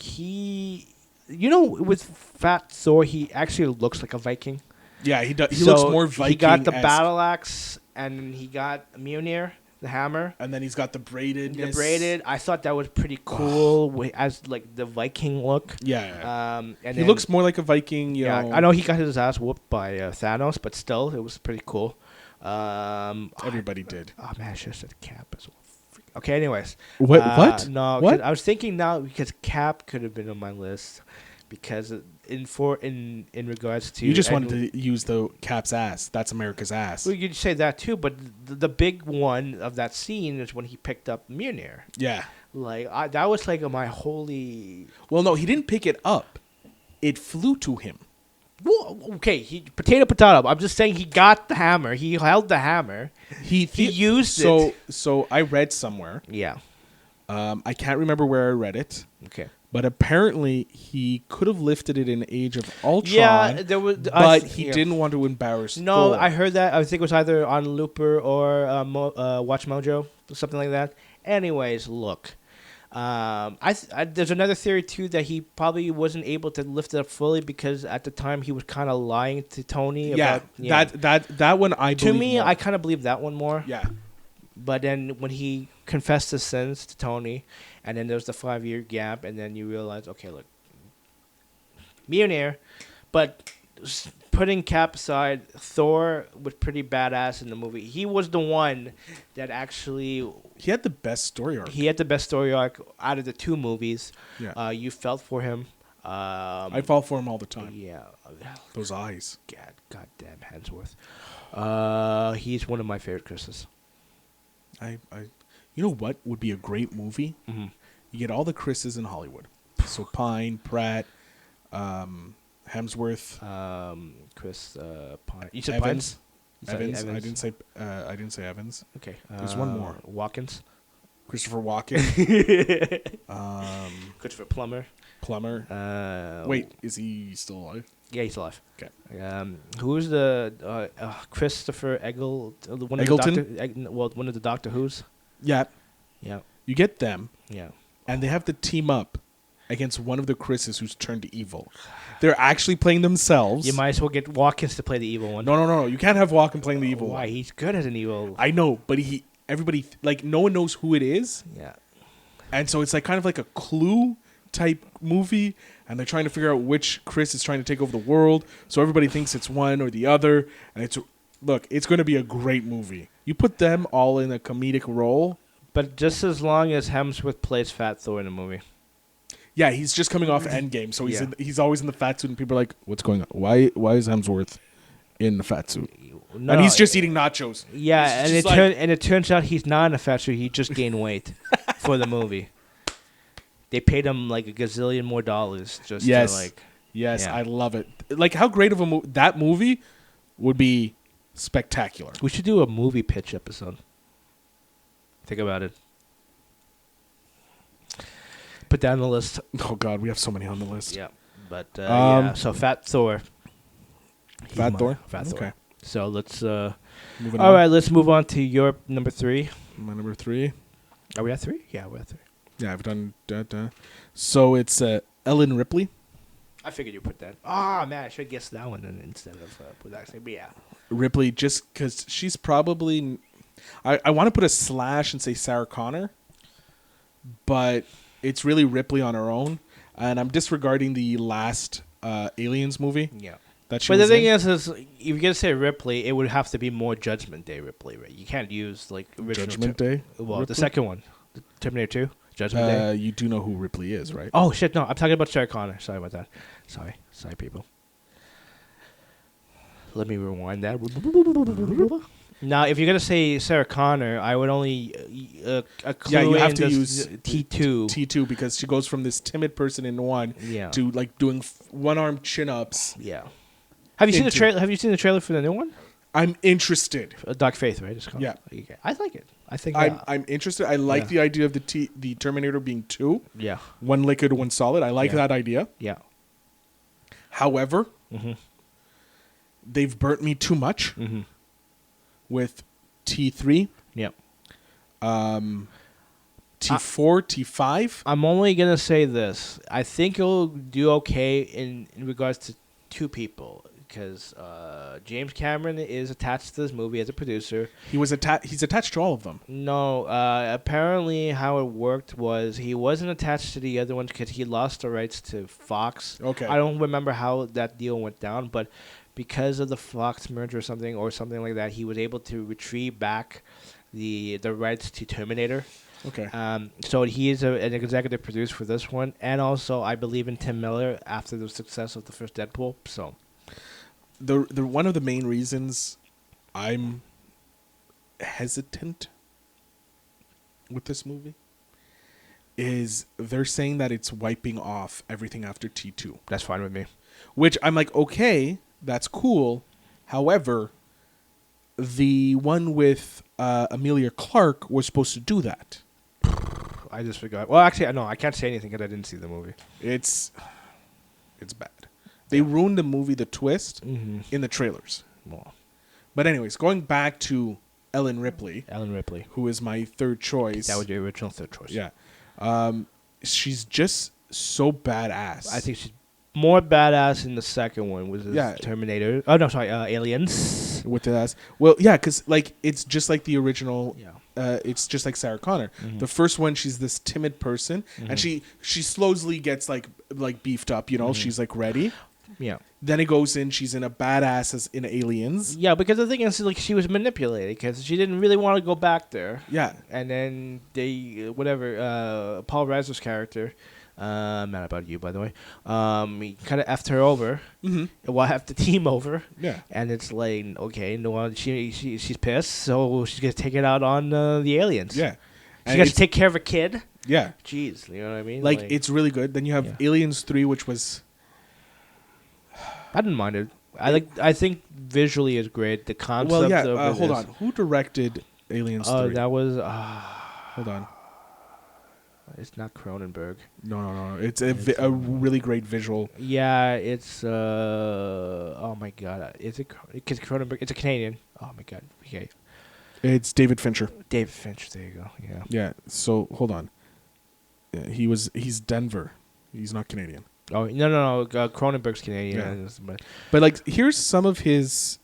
with Fat Thor, he actually looks like a Viking. Yeah, he does. He looks more Viking. He got the battle axe, and he got Mjolnir, the hammer. And then he's got the braided. I thought that was pretty cool as like the Viking look. Yeah. And he looks more like a Viking. You know. I know he got his ass whooped by Thanos, but still, it was pretty cool. Everybody did. Oh man, I should have said Cap as well. Okay, anyways. What? No, what? I was thinking now because Cap could have been on my list because in regards to you just wanted to use the Cap's ass. That's America's ass. Well, you'd say that too, but the big one of that scene is when he picked up Mjolnir. Yeah. Like that was like my holy. Well, no, he didn't pick it up. It flew to him. Well, okay, potato. I'm just saying he got the hammer. He held the hammer. He used it. So I read somewhere. Yeah. I can't remember where I read it. Okay. But apparently he could have lifted it in Age of Ultron. Yeah, there was. But he didn't want to embarrass No, Thor. I heard that. I think it was either on Looper or Watch Mojo, something like that. Anyways, look. There's another theory too that he probably wasn't able to lift it up fully because at the time he was kind of lying to Tony. Yeah, that one I believe. To me, more. I kind of believe that one more. Yeah. But then when he confessed his sins to Tony, and then there's the 5-year gap, and then you realize, okay, look, Mjolnir, but putting Cap aside, Thor was pretty badass in the movie. He was the one that actually... He had the best story arc. He had the best story arc out of the two movies. Yeah. You felt for him. I fall for him all the time. Yeah. Those eyes. Goddamn Hemsworth. He's one of my favorite Chris's. You know what would be a great movie? Mm-hmm. You get all the Chris's in Hollywood. So Pine, Pratt, Hemsworth, Chris Pine. You said Evans. Evans. Evans. I didn't say Evans. Okay. There's one more. Watkins. Christopher Walken. Christopher Plummer. Wait, is he still alive? Yeah, he's alive. Okay. Who's the Christopher Eggleton? One of the Doctor Who's. Yeah. Yeah. You get them. Yeah. And they have to team up against one of the Chris's who's turned evil. They're actually playing themselves. You might as well get Watkins to play the evil one. No. You can't have Walken playing the evil Why? one. He's good as an evil. I know, but everybody, like, no one knows who it is. Yeah. And so it's like kind of like a Clue type movie, and they're trying to figure out which Chris is trying to take over the world. So everybody thinks it's one or the other, and it's going to be a great movie. You put them all in a comedic role. But just as long as Hemsworth plays Fat Thor in a movie. Yeah, he's just coming off Endgame, so he's always in the fat suit, and people are like, "What's going on? Why is Hemsworth in the fat suit?" No, and he's just eating nachos. Yeah, and it turns out he's not in a fat suit. He just gained weight for the movie. They paid him like $1 gazillion more just to like. Yes, yeah. I love it. Like how great of a that movie would be spectacular. We should do a movie pitch episode. Think about it. Put that on the list. Oh God, we have so many on the list. Yeah, but so Fat Thor. Fat Thor. Okay. So let's. Moving on. All right, let's move on to your number 3. My number 3. Are we at 3? Yeah, we're at 3. Yeah, I've done. So it's Ellen Ripley. I figured you put that. Ah, man, I should have guessed that one then instead of put that. But yeah. Ripley, just because she's probably. I want to put a slash and say Sarah Connor, but it's really Ripley on her own, and I'm disregarding the last Aliens movie. Yeah. That she But the was thing in. is if you're gonna say Ripley, it would have to be more Judgment Day Ripley, right? You can't use like original Judgment Day. Well, Ripley? the second one, the Terminator 2, Judgment Day. You do know who Ripley is, right? Oh shit, no, I'm talking about Sarah Connor. Sorry about that. Sorry, people. Let me rewind that. Now, if you're gonna say Sarah Connor, I would only clue you have in to this use T2. T2 because she goes from this timid person in one Yeah. to like doing one-arm chin-ups. Yeah. Have you seen the Into- trailer? Have you seen the trailer for the new one? I'm interested. Dark Faith, right? It's called. Yeah. Okay. I like it. I think. I'm interested. I like Yeah. the idea of the Terminator being two, Yeah. one liquid, one solid. I like Yeah. that idea. Yeah. However, Mm-hmm. they've burnt me too much Mm-hmm. with T3, Yep. T4, T5. I'm only gonna say this. I think it'll do okay in regards to two people because James Cameron is attached to this movie as a producer. He's attached to all of them. No, apparently how it worked was he wasn't attached to the other ones because he lost the rights to Fox. Okay. I don't remember how that deal went down, but because of the Fox merger or something like that, he was able to retrieve back the rights to Terminator. Okay. So he is an executive producer for this one, and also I believe in Tim Miller after the success of the first Deadpool. So The one of the main reasons I'm hesitant with this movie is they're saying that it's wiping off everything after T2, that's fine with me. which I'm like, okay, that's cool. However, the one with Amelia Clark was supposed to do that. I just forgot. Well, actually, no, I can't say anything because I didn't see the movie. It's bad. They ruined the movie, the twist, Mm-hmm. in the trailers. Well, But anyways, going back to Ellen Ripley, Ellen Ripley. who is my third choice. That was your original third choice. Yeah. She's just so badass. I think she's more badass in the second one, which is Yeah. Terminator. Oh, no, sorry, Aliens. with the ass. Well, yeah, because like it's just like the original. Yeah. It's just like Sarah Connor. Mhm. The first one, she's this timid person, Mhm. and she slowly gets like beefed up. You know, Mhm. she's like ready. Yeah. Then it goes in. She's in a badass as in Aliens. Yeah, because the thing is, like, she was manipulated because she didn't really want to go back there. Yeah. And then Paul Reiser's character, not about you, by the way, he kind of effed her over. Mm-hmm. Well, have the team over. Yeah. And it's like, okay, no, she's pissed, so she's gonna take it out on the aliens. Yeah. She And got to it's- take care of a kid. Yeah. Jeez, you know what I mean? Like it's really good. Then you have Yeah. Aliens 3, which was I didn't mind it. I think visually is great. The concept. well, yeah. of it Hold is- on. Who directed Aliens 3? That was. Hold on. It's not Cronenberg. No. It's a really great visual. Yeah, it's oh my god, is it? Because Cronenberg, it's a Canadian. Oh my god, okay. It's David Fincher. David Fincher. There you go. Yeah. Yeah. So hold on. He's Denver. He's not Canadian. Oh no. Cronenberg's Canadian. Yeah. But But like, here's some of his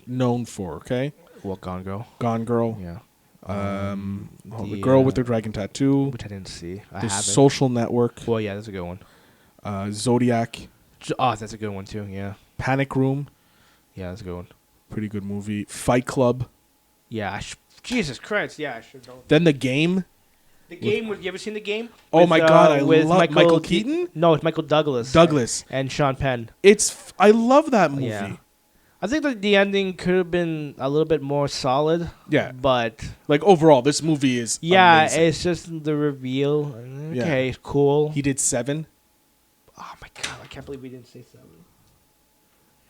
known for. Okay. well, Gone Girl. Gone Girl. Yeah. The girl with the dragon tattoo. which I didn't see. I The haven't. Social Network. Well, yeah, that's a good one. Zodiac. Oh, that's a good one too. Yeah. Panic Room. Yeah, that's a good one. Pretty good movie. Fight Club. Yeah. Jesus Christ. Yeah, I should know. Then The Game. The Game. You ever seen The Game? Oh my God, I with love Michael Keaton? No, it's Michael Douglas. Douglas. And Sean Penn. I love that movie. Yeah. I think that the ending could have been a little bit more solid. Yeah. But Like overall, this movie is yeah, amazing. it's just the reveal. Yeah. Okay, cool. He did 7. Oh my god, I can't believe we didn't say 7.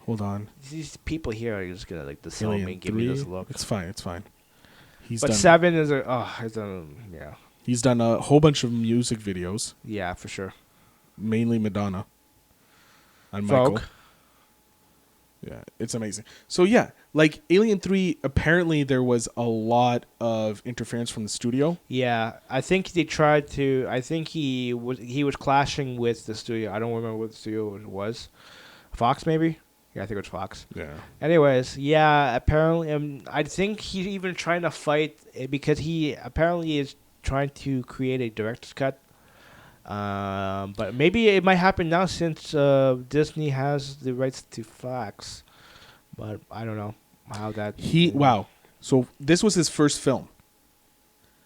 Hold on. These people here are just gonna like disown me Alien and give me 3. this look. It's fine. But 7 is yeah. He's done a whole bunch of music videos, Yeah, for sure. mainly Madonna. And Folk. Michael. Yeah, it's amazing. So yeah, like Alien 3, apparently there was a lot of interference from the studio. Yeah, I think they tried to. I think he was clashing with the studio. I don't remember what the studio it was. Fox, maybe. Yeah, I think it was Fox. Yeah. Anyways, yeah, apparently, I think he's even trying to fight because he apparently is trying to create a director's cut. But maybe it might happen now since Disney has the rights to Fox. But I don't know how that. Wow. So this was his first film.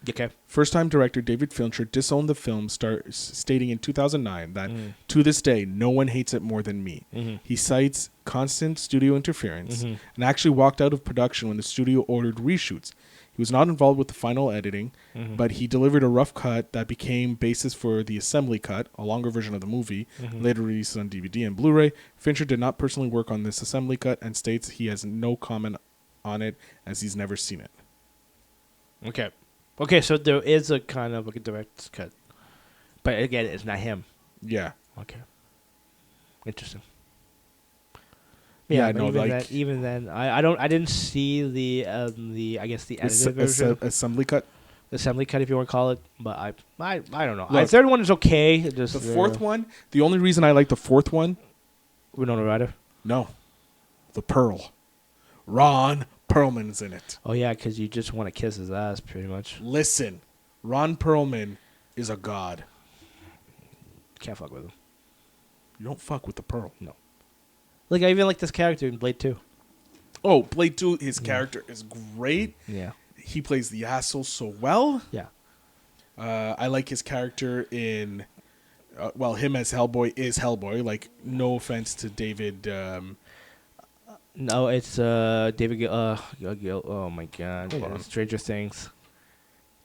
Okay. First-time director David Fincher disowned the film, stating in 2009 that to this day no one hates it more than me. Mm-hmm. He cites constant studio interference Mm-hmm. and actually walked out of production when the studio ordered reshoots. He was not involved with the final editing, Mm-hmm. but he delivered a rough cut that became basis for the assembly cut, a longer version of the movie, Mm-hmm. later released on DVD and Blu-ray. Fincher did not personally work on this assembly cut and states he has no comment on it as he's never seen it. Okay. Okay, so there is a kind of like a director's cut, but again, it's not him. Yeah. Okay. Interesting. Yeah, but no, even like- then, I didn't see the I guess the edited version, Assembly cut. assembly cut if you want to call it, but I don't know. Look, The third one is okay. Just The fourth one, the only reason I like the fourth one, Winona Ryder. no, the Pearl. Ron Perlman's in it. Oh yeah, because you just want to kiss his ass, pretty much. Listen, Ron Perlman is a god. Can't fuck with him. You don't fuck with the Pearl. No. Like I even like this character in Blade 2. Oh, Blade 2, his character is great. Yeah. He plays the asshole so well. Yeah. I like his character in, him as Hellboy is Hellboy. Like, no offense to David. No, it's David. Gil, oh my God! Hold on. Stranger Things.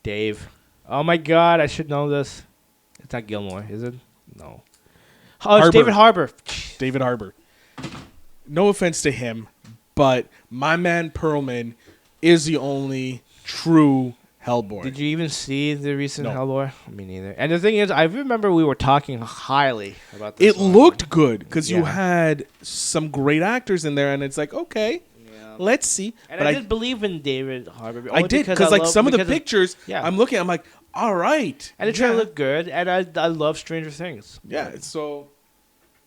Dave. Oh my God! I should know this. It's not Gilmore, is it? No. Oh, it's Harbour. David Harbour. David Harbour. No offense to him, but my man Perlman is the only true Hellboy. Did you even see the recent No. Hellboy? Me neither. And the thing is, I remember we were talking highly about this. It looked good because you Yeah. had some great actors in there, and it's like, okay, Yeah. let's see. And But I did believe in David Harbour. I did because like some of the pictures, yeah. I'm looking, I'm like, all right, And it tried to look good, and I love Stranger Things. yeah. So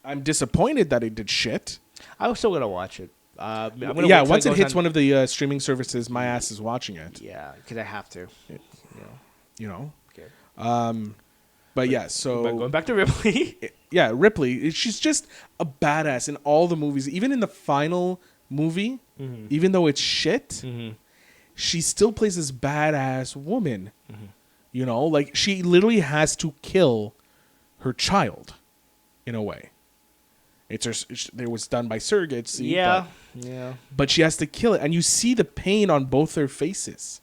I'm disappointed that it did shit. I was still gonna watch it. I'm gonna wait Yeah, till once it goes hits on- one of the streaming services, my ass is watching it. Yeah, because I have to. Yeah. You know. You know. Okay. But yeah, But so going back to Ripley. yeah, Ripley, she's just a badass in all the movies. Even in the final movie, Mm-hmm. even though it's shit, Mm-hmm. she still plays this badass woman. Mm-hmm. You know, like she literally has to kill her child, in a way. It was done by surrogates. Yeah. Yeah. but she has to kill it, and you see the pain on both their faces,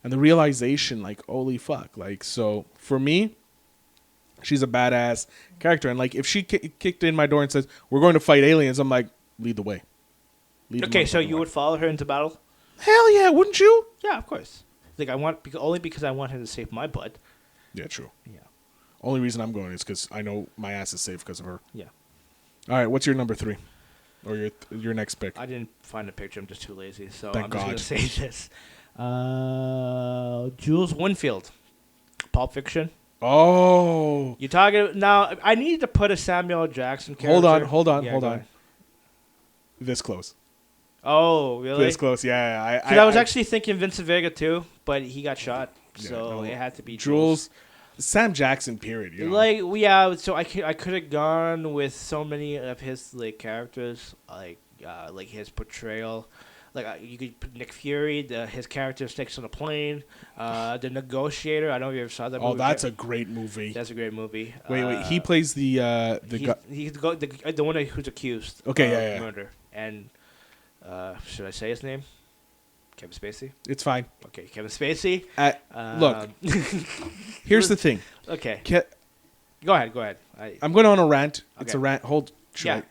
and the realization, like, holy fuck, like, so for me, she's a badass character, and like if she kicked in my door and says we're going to fight aliens, I'm like, lead the way. Lead the Okay, so motherfucking you way. would follow her into battle? Hell yeah, wouldn't you? Yeah, of course. Like only because I want her to save my butt. Yeah, true. Yeah. Only reason I'm going is because I know my ass is safe because of her. Yeah. All right, what's your number 3, or your next pick? I didn't find a picture. I'm just too lazy. So Thank I'm God. just gonna say this. Jules Winfield, Pulp Fiction. Oh, You talking now? I need to put a Samuel L. Jackson character. hold on. Yeah, go ahead. this close. Oh, really? This close, yeah. Because I was actually thinking Vincent Vega too, but he got shot, so it had to be Jules. Sam Jackson, period. You know? Like yeah, so I could have gone with so many of his like characters, like his portrayal. Like you could put Nick Fury, his character Snakes on a Plane, the Negotiator. I don't know if you ever saw that movie. Oh, that's a great movie. That's a great movie. Wait. He plays the he's the one who's accused. Okay, of yeah. murder. And should I say his name? Kevin Spacey. It's fine. Okay, Kevin Spacey. Look, here's the thing. Okay, Ke- go ahead. I'm going on a rant. It's Okay. a rant. Should Yeah. I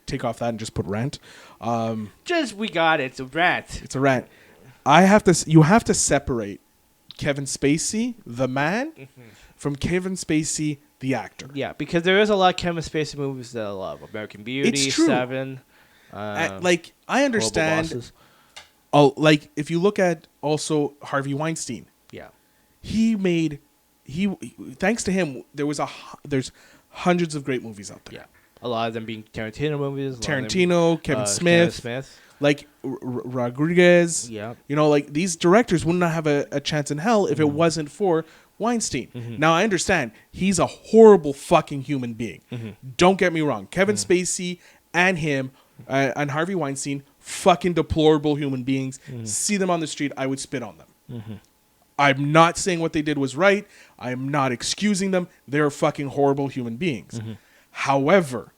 take off that and just put rant? We got it. It's a rant. It's a rant. You have to separate Kevin Spacey, the man, from Kevin Spacey, the actor. Yeah, because there is a lot of Kevin Spacey movies that I love. American Beauty, It's true. Seven. Like, I understand. Bosses. Oh, like if you look at also Harvey Weinstein, Yeah. he thanks to him there's hundreds of great movies out there. Yeah. A lot of them being Tarantino movies. Tarantino, Kevin Kevin Smith, Smith. like Rodriguez. Yeah. You know, like these directors would not have a chance in hell if it wasn't for Weinstein. Now I understand he's a horrible fucking human being. Don't get me wrong. Kevin Spacey and him and Harvey Weinstein, fucking deplorable human beings. See them on the street, I would spit on them. I'm not saying what they did was right. I'm not excusing them. They're fucking horrible human beings. However,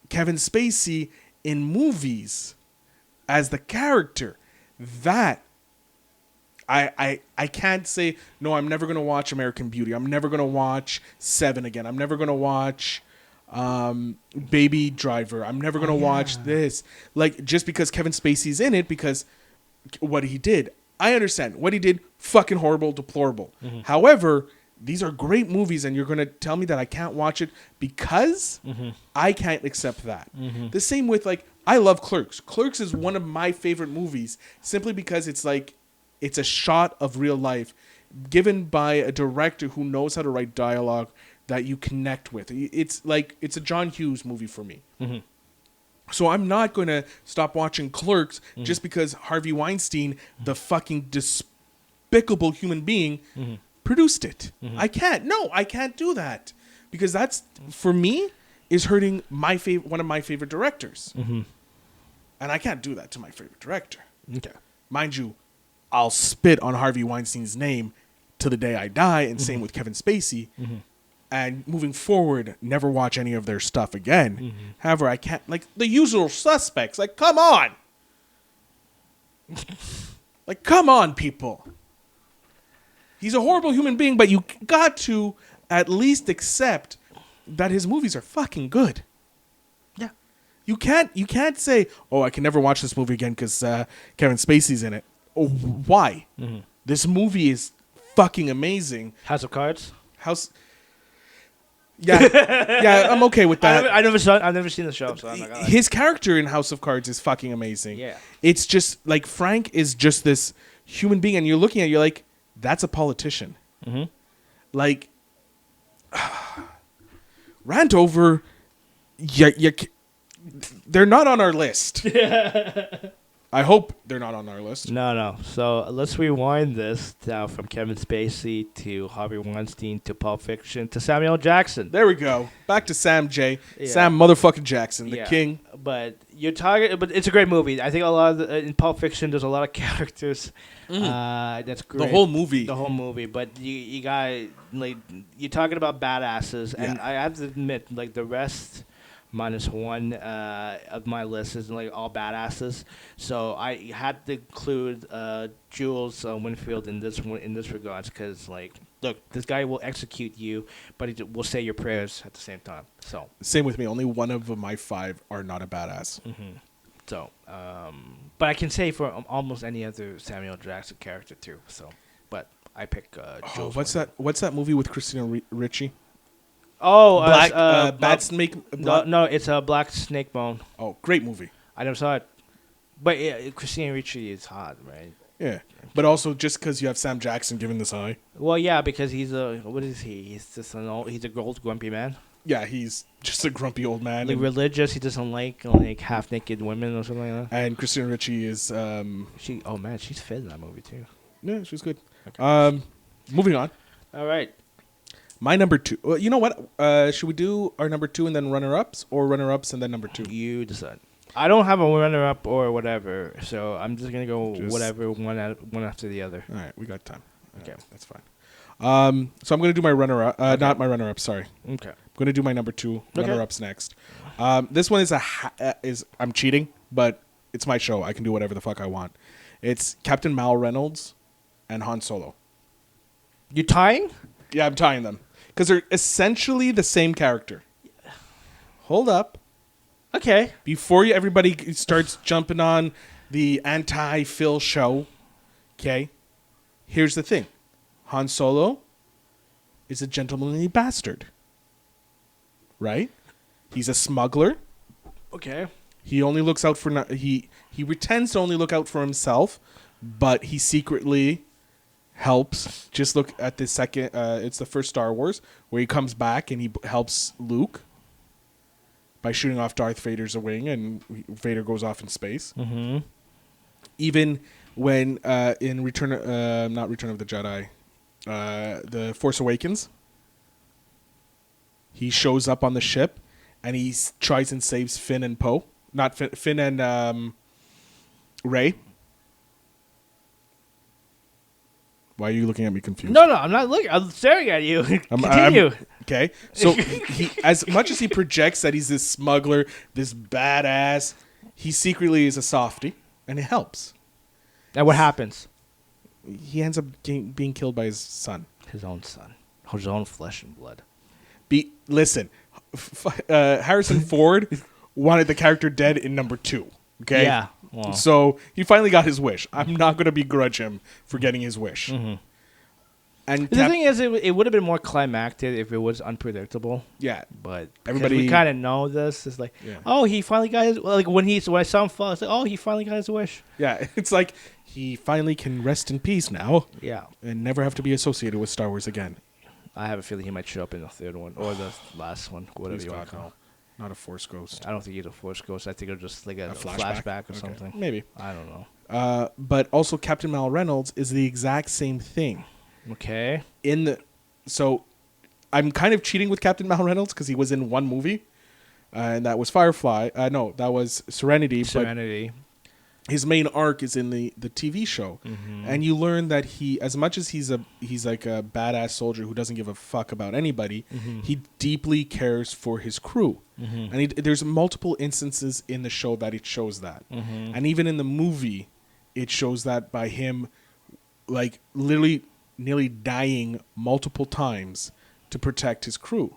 Kevin Spacey in movies as the character, that I can't say, no, I'm never going to watch American Beauty. I'm never going to watch Seven again. I'm never going to watch Baby Driver. I'm never going to watch this. Like, just because Kevin Spacey's in it, because what he did. I understand. What he did, fucking horrible, deplorable. However, these are great movies, and you're going to tell me that I can't watch it because I can't accept that. The same with, like, I love Clerks. Clerks is one of my favorite movies simply because it's like, it's a shot of real life given by a director who knows how to write dialogue that you connect with. It's like, it's a John Hughes movie for me. So I'm not going to stop watching Clerks just because Harvey Weinstein, the fucking despicable human being, produced it. I can't. No, I can't do that. Because that's, for me, is hurting one of my favorite directors. And I can't do that to my favorite director. Okay. Mind you, I'll spit on Harvey Weinstein's name till the day I die, and same with Kevin Spacey. And moving forward, never watch any of their stuff again. However, I can't, like, The Usual Suspects. Like, come on. Like, come on, people. He's a horrible human being, but you got to at least accept that his movies are fucking good. Yeah. You can't say, oh, I can never watch this movie again because Kevin Spacey's in it. Oh, why? This movie is fucking amazing. House of Cards. Yeah, I'm okay with that. I've never seen the show, so I'm not gonna. His character in House of Cards is fucking amazing. Yeah. It's just like Frank is just this human being, and you're looking at it, you're like, that's a politician. Like, rant over. They're not on our list. I hope they're not on our list. No. So let's rewind this now from Kevin Spacey to Harvey Weinstein to Pulp Fiction to Samuel Jackson. There we go. Back to Sam J. Yeah. Sam motherfucking Jackson, the king. But but it's a great movie. I think a lot of in Pulp Fiction there's a lot of characters. That's great. The whole movie. But you got, like, you're talking about badasses, and I have to admit, like, the rest minus one of my list is like all badasses. So I had to include Jules Winfield in this regards because, like, look, this guy will execute you, but he will say your prayers at the same time. So same with me. Only one of my 5 are not a badass. So, but I can say for almost any other Samuel Jackson character too. So, but I pick Jules. What's that movie with Christina Ricci? Oh, Bad Snake. No, it's a Black Snake Bone. Oh, great movie. I never saw it, but Christina Ricci is hot, right? Yeah, but also just because you have Sam Jackson giving this eye. Well, yeah, because he's what is he? He's just he's a old grumpy man. Yeah, he's just a grumpy old man. Like, religious, he doesn't like half naked women or something like that. And Christina Ricci is she's fit in that movie too. Yeah, she's good. Okay. Moving on. All right. My number 2. Well, you know what? Should we do our number 2 and then runner-ups, or runner-ups and then number 2? You decide. I don't have a runner-up or whatever, so I'm just gonna go whatever one after the other. All right, we got time. Okay, that's fine. So I'm gonna do my runner-up. Not my runner-up. Sorry. Okay. I'm gonna do my number 2 runner-ups next. This one is I'm cheating, but it's my show. I can do whatever the fuck I want. It's Captain Mal Reynolds and Han Solo. You tying? Yeah, I'm tying them. Because they're essentially the same character. Hold up. Okay. Before everybody starts jumping on the anti-Phil show, okay, here's the thing. Han Solo is a gentlemanly bastard. Right? He's a smuggler. Okay. He only looks out for he pretends to only look out for himself, but he secretly helps. Just look at the second. It's the first Star Wars where he comes back and he helps Luke by shooting off Darth Vader's wing, and Vader goes off in space. Mm-hmm. Even when in not Return of the Jedi, the Force Awakens, he shows up on the ship and he tries and saves Finn and Poe. Not Finn and Rey. Why are you looking at me confused? No, I'm not looking. I'm staring at you. Continue. Okay. So he, as much as he projects that he's this smuggler, this badass, he secretly is a softie, and it helps. And what happens? He ends up being killed by his son. His own son. His own flesh and blood. Listen, Harrison Ford wanted the character dead in number 2. Okay? Yeah. Well. So he finally got his wish. I'm not going to begrudge him for getting his wish. Mm-hmm. And the thing is, it would have been more climactic if it was unpredictable. Yeah. But Everybody- we kind of know this. It's like, Yeah. oh, he finally got his... Like, when I saw him fall, it's like, oh, he finally got his wish. Yeah, it's like he finally can rest in peace now Yeah. and never have to be associated with Star Wars again. I have a feeling he might show up in the third one or the last one, whatever Please you want God, to call no. Not a Force ghost. I don't think he's a Force Ghost. I think it's just like a flashback? flashback or Okay. something. Maybe. I don't know. But also Captain Mal Reynolds is the exact same thing. Okay. So I'm kind of cheating with Captain Mal Reynolds because he was in one movie, and that was Firefly. No, that was Serenity. Serenity. But his main arc is in the TV show, and you learn that he, as much as he's like a badass soldier who doesn't give a fuck about anybody, he deeply cares for his crew, and there's multiple instances in the show that it shows that, and even in the movie, it shows that by him, like literally nearly dying multiple times to protect his crew.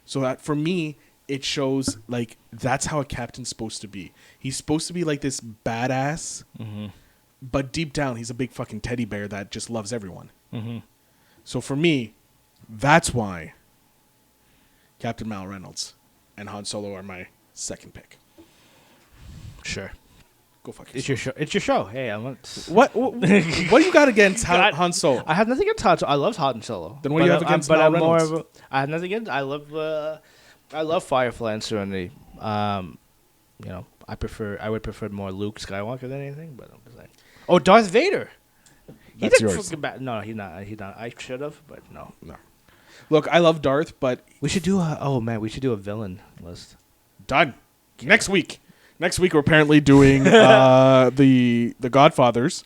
So that for me, it shows like that's how a captain's supposed to be. He's supposed to be like this badass, but deep down he's a big fucking teddy bear that just loves everyone. So for me, that's why Captain Mal Reynolds and Han Solo are my second pick. Sure. Go fuck It's yourself. your show. It's your show. Hey, I'm not... What do you got against Han Solo? I have nothing against Han Solo. I love Han Solo. Then what do you have against Mal Mal Reynolds? Reynolds? I have nothing against... I love Firefly and Serenity. I would prefer more Luke Skywalker than anything, but I'm just like... Oh, Darth Vader! That's yours. No, he's not. I should have, but no. No. Look, I love Darth, but We should do we should do a villain list. done. Next week. Next week we're apparently doing the Godfathers.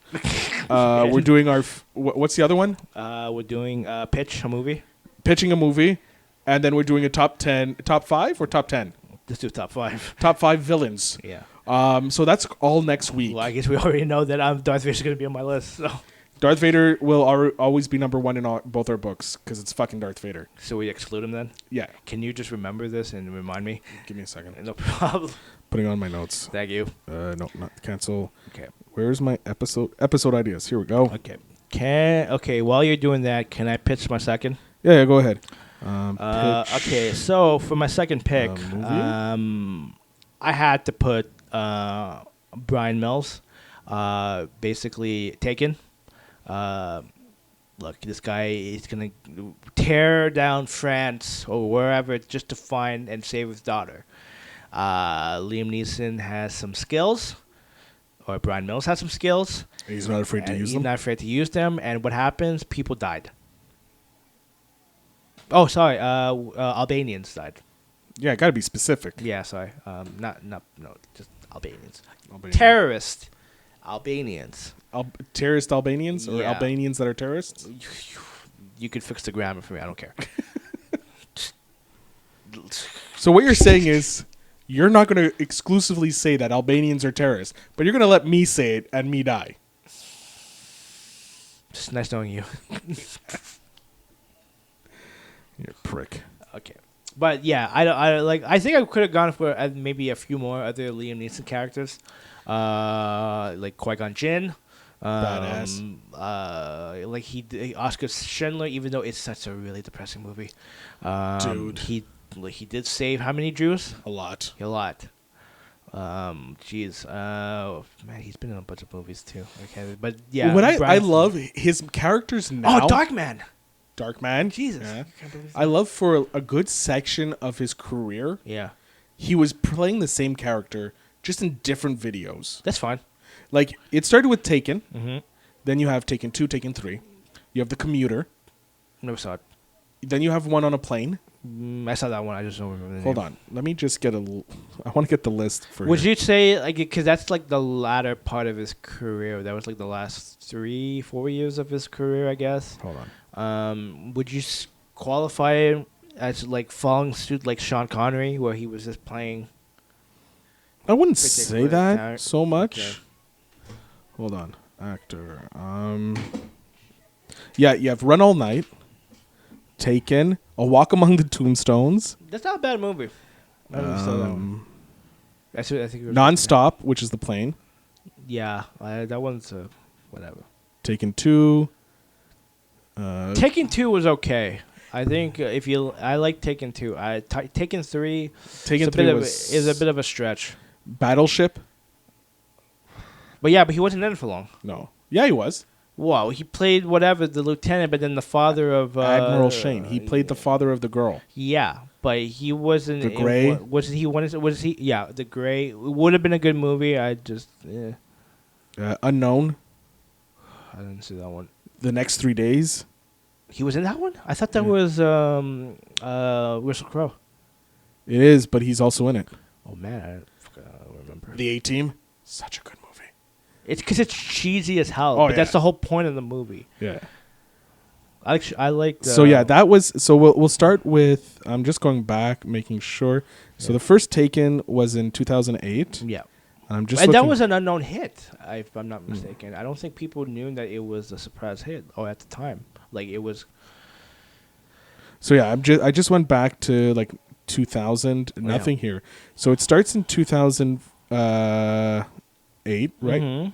We're doing our what's the other one? We're doing Pitch, a movie. Pitching a movie, and then we're doing a top 5 or top 10? Let's do top 5. Top 5 villains. Yeah. So that's all next week. Well, I guess we already know that Darth Vader's going to be on my list. So Darth Vader will always be number 1 in both our books because it's fucking Darth Vader. So we exclude him then? Yeah. Can you just remember this and remind me? Give me a second. No problem. Putting on my notes. Thank you. No, not cancel. Okay. Where's my episode ideas? Here we go. Okay. While you're doing that, can I pitch my second? Yeah, go ahead. Pitch. Okay, so for my second pick, movie? I had to put Brian Mills, basically Taken. Look, this guy is going to tear down France or wherever just to find and save his daughter. Liam Neeson has some skills, or Brian Mills has some skills. He's not afraid to use them. He's not afraid to use them, and what happens? People died. Oh, sorry, Albanians died. Yeah, got to be specific. Yeah, sorry. Just Albanians. Albanians. Terrorist Albanians. Terrorist Albanians or Yeah. Albanians that are terrorists? You could fix the grammar for me. I don't care. So what you're saying is you're not going to exclusively say that Albanians are terrorists, but you're going to let me say it and me die. Just nice knowing you. You prick. Okay. But yeah, I think I could have gone for maybe a few more other Liam Neeson characters, like Qui-Gon Jinn, Badass. Like Oscar Schindler, even though it's such a really depressing movie. Dude. He he did save how many Jews? A lot. A lot. Jeez. Man, he's been in a bunch of movies too. Okay, but yeah. What I Brian- love his characters now. Oh, Darkman. Darkman. Jesus. Yeah. I can't believe I love for a good section of his career, Yeah, he was playing the same character, just in different videos. that's fine. Like, it started with Taken. Mm-hmm. Then you have Taken 2, Taken 3. You have The Commuter. Never saw it. Then you have one on a plane. I saw that one. I just don't remember the Hold name. on. Let me just get I want to get the list for Would here. you say, like, because that's like the latter part of his career? That was like the last 3-4 years of his career, I guess. Hold on. Would you qualify him as like following suit like Sean Connery, where he was just playing? I wouldn't Particular say that character. so much. Okay. Hold on. Actor. Yeah, you have Run All Night, Taken, A Walk Among the Tombstones, That's not a bad movie. I don't saw that one. I think it was Non-Stop, which is the plane, Yeah, that one's whatever. Taken 2. Taken 2 was okay. I think I like Taken 2. Taken 3. Taken is a 3 bit was is a bit of a stretch. Battleship. But yeah, but he wasn't in it for long. No. Yeah, he was. Wow, he played whatever the lieutenant, but then the father of Admiral Shane. He played the father of the girl. Yeah, but he wasn't. The Gray? Was he? Was he? Yeah, The Gray. It would have been a good movie. I just. Unknown. I didn't see that one. The Next 3 Days. He was in that one. I thought that Yeah. was Russell Crowe. It is, but he's also in it. Oh man, I don't remember. The A-Team. Such a good movie. It's because it's cheesy as hell. Oh, but that's yeah. the whole point of the movie. Yeah. I like. So yeah, that was. So we'll start with. I'm just going back, making sure. So Yeah. the first Taken was in 2008. Yeah. I'm just. And that looking- was an unknown hit, if I'm not mistaken. I don't think people knew that it was a surprise hit, or at the time, like it was. So yeah, I just went back to like 2000. Nothing here. So it starts in 2008, right? Mm-hmm.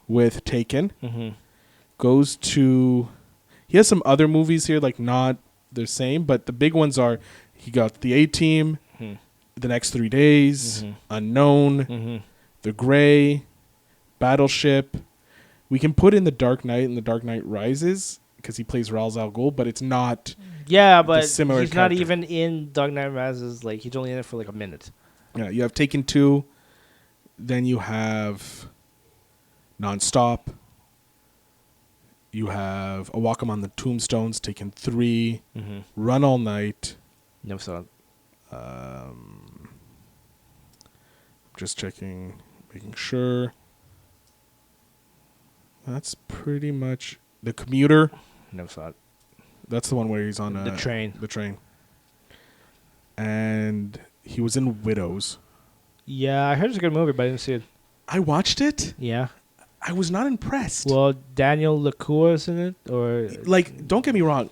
With Taken. Mm-hmm. Goes to. He has some other movies here, like not the same, but the big ones are. He got The A-Team, Mm-hmm. The Next 3 Days, Mhm. Unknown, Mm-hmm. The Gray, Battleship. We can put in The Dark Knight and The Dark Knight Rises because he plays Ra's al Ghul, but it's not. Yeah, but similar he's not character. even in Dark Knight Rises. Like he's only in it for like a minute. Yeah, you have Taken 2, then you have Non-Stop. You have A Walk Among the Tombstones, Taken 3, Mm-hmm. Run All Night. Never saw it. Just checking, making sure. That's pretty much The Commuter. Never saw it. That's the one where he's on The train. The train. And he was in Widows. Yeah, I heard it's a good movie, but I didn't see it. I watched it. Yeah. I was not impressed. Well, Daniel LaCour is in it, or Like, don't get me wrong.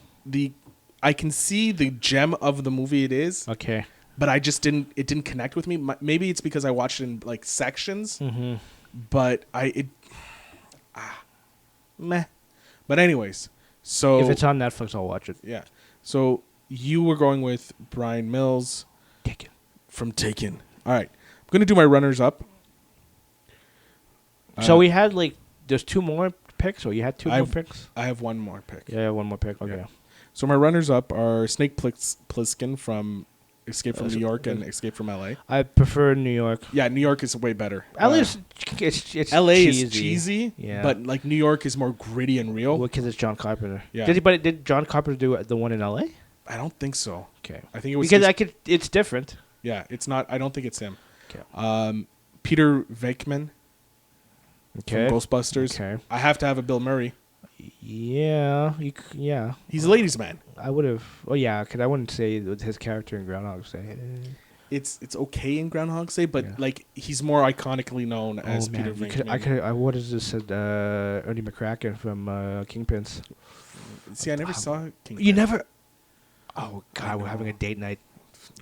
I can see the gem of the movie it is, okay. but it didn't connect with me. Maybe it's because I watched it in like sections, Mm-hmm. but meh. But anyways, so If it's on Netflix, I'll watch it. yeah. So you were going with Brian Mills Take it. from Taken. All right. I'm going to do my runners up. So we had like there's 2 more picks, or you had 2 more I've- picks? I have one more pick. Yeah, 1 more pick. Okay. Yeah. So my runners up are Snake Plissken from Escape from That's New York and good. Escape from LA. I prefer New York. Yeah, New York is way better. LA is it's LA cheesy. is cheesy, Yeah. but like New York is more gritty and real. Well, because it's John Carpenter. Yeah. Did John Carpenter do the one in LA? I don't think so. Okay. I think it was Because just- it's different. yeah, it's not. I don't think it's him. Okay. Peter Venkman Okay. from Ghostbusters. Okay. I have to have a Bill Murray. Yeah. Yeah. He's a ladies' man. I would have. Oh yeah, because I wouldn't say with his character in Groundhog Day. It's okay in Groundhog Day, but Yeah. like he's more iconically known as Peter Venkman. I would have just said Ernie McCracken from Kingpins. See, I never saw King. You never. Oh I God, we're know. having a date night.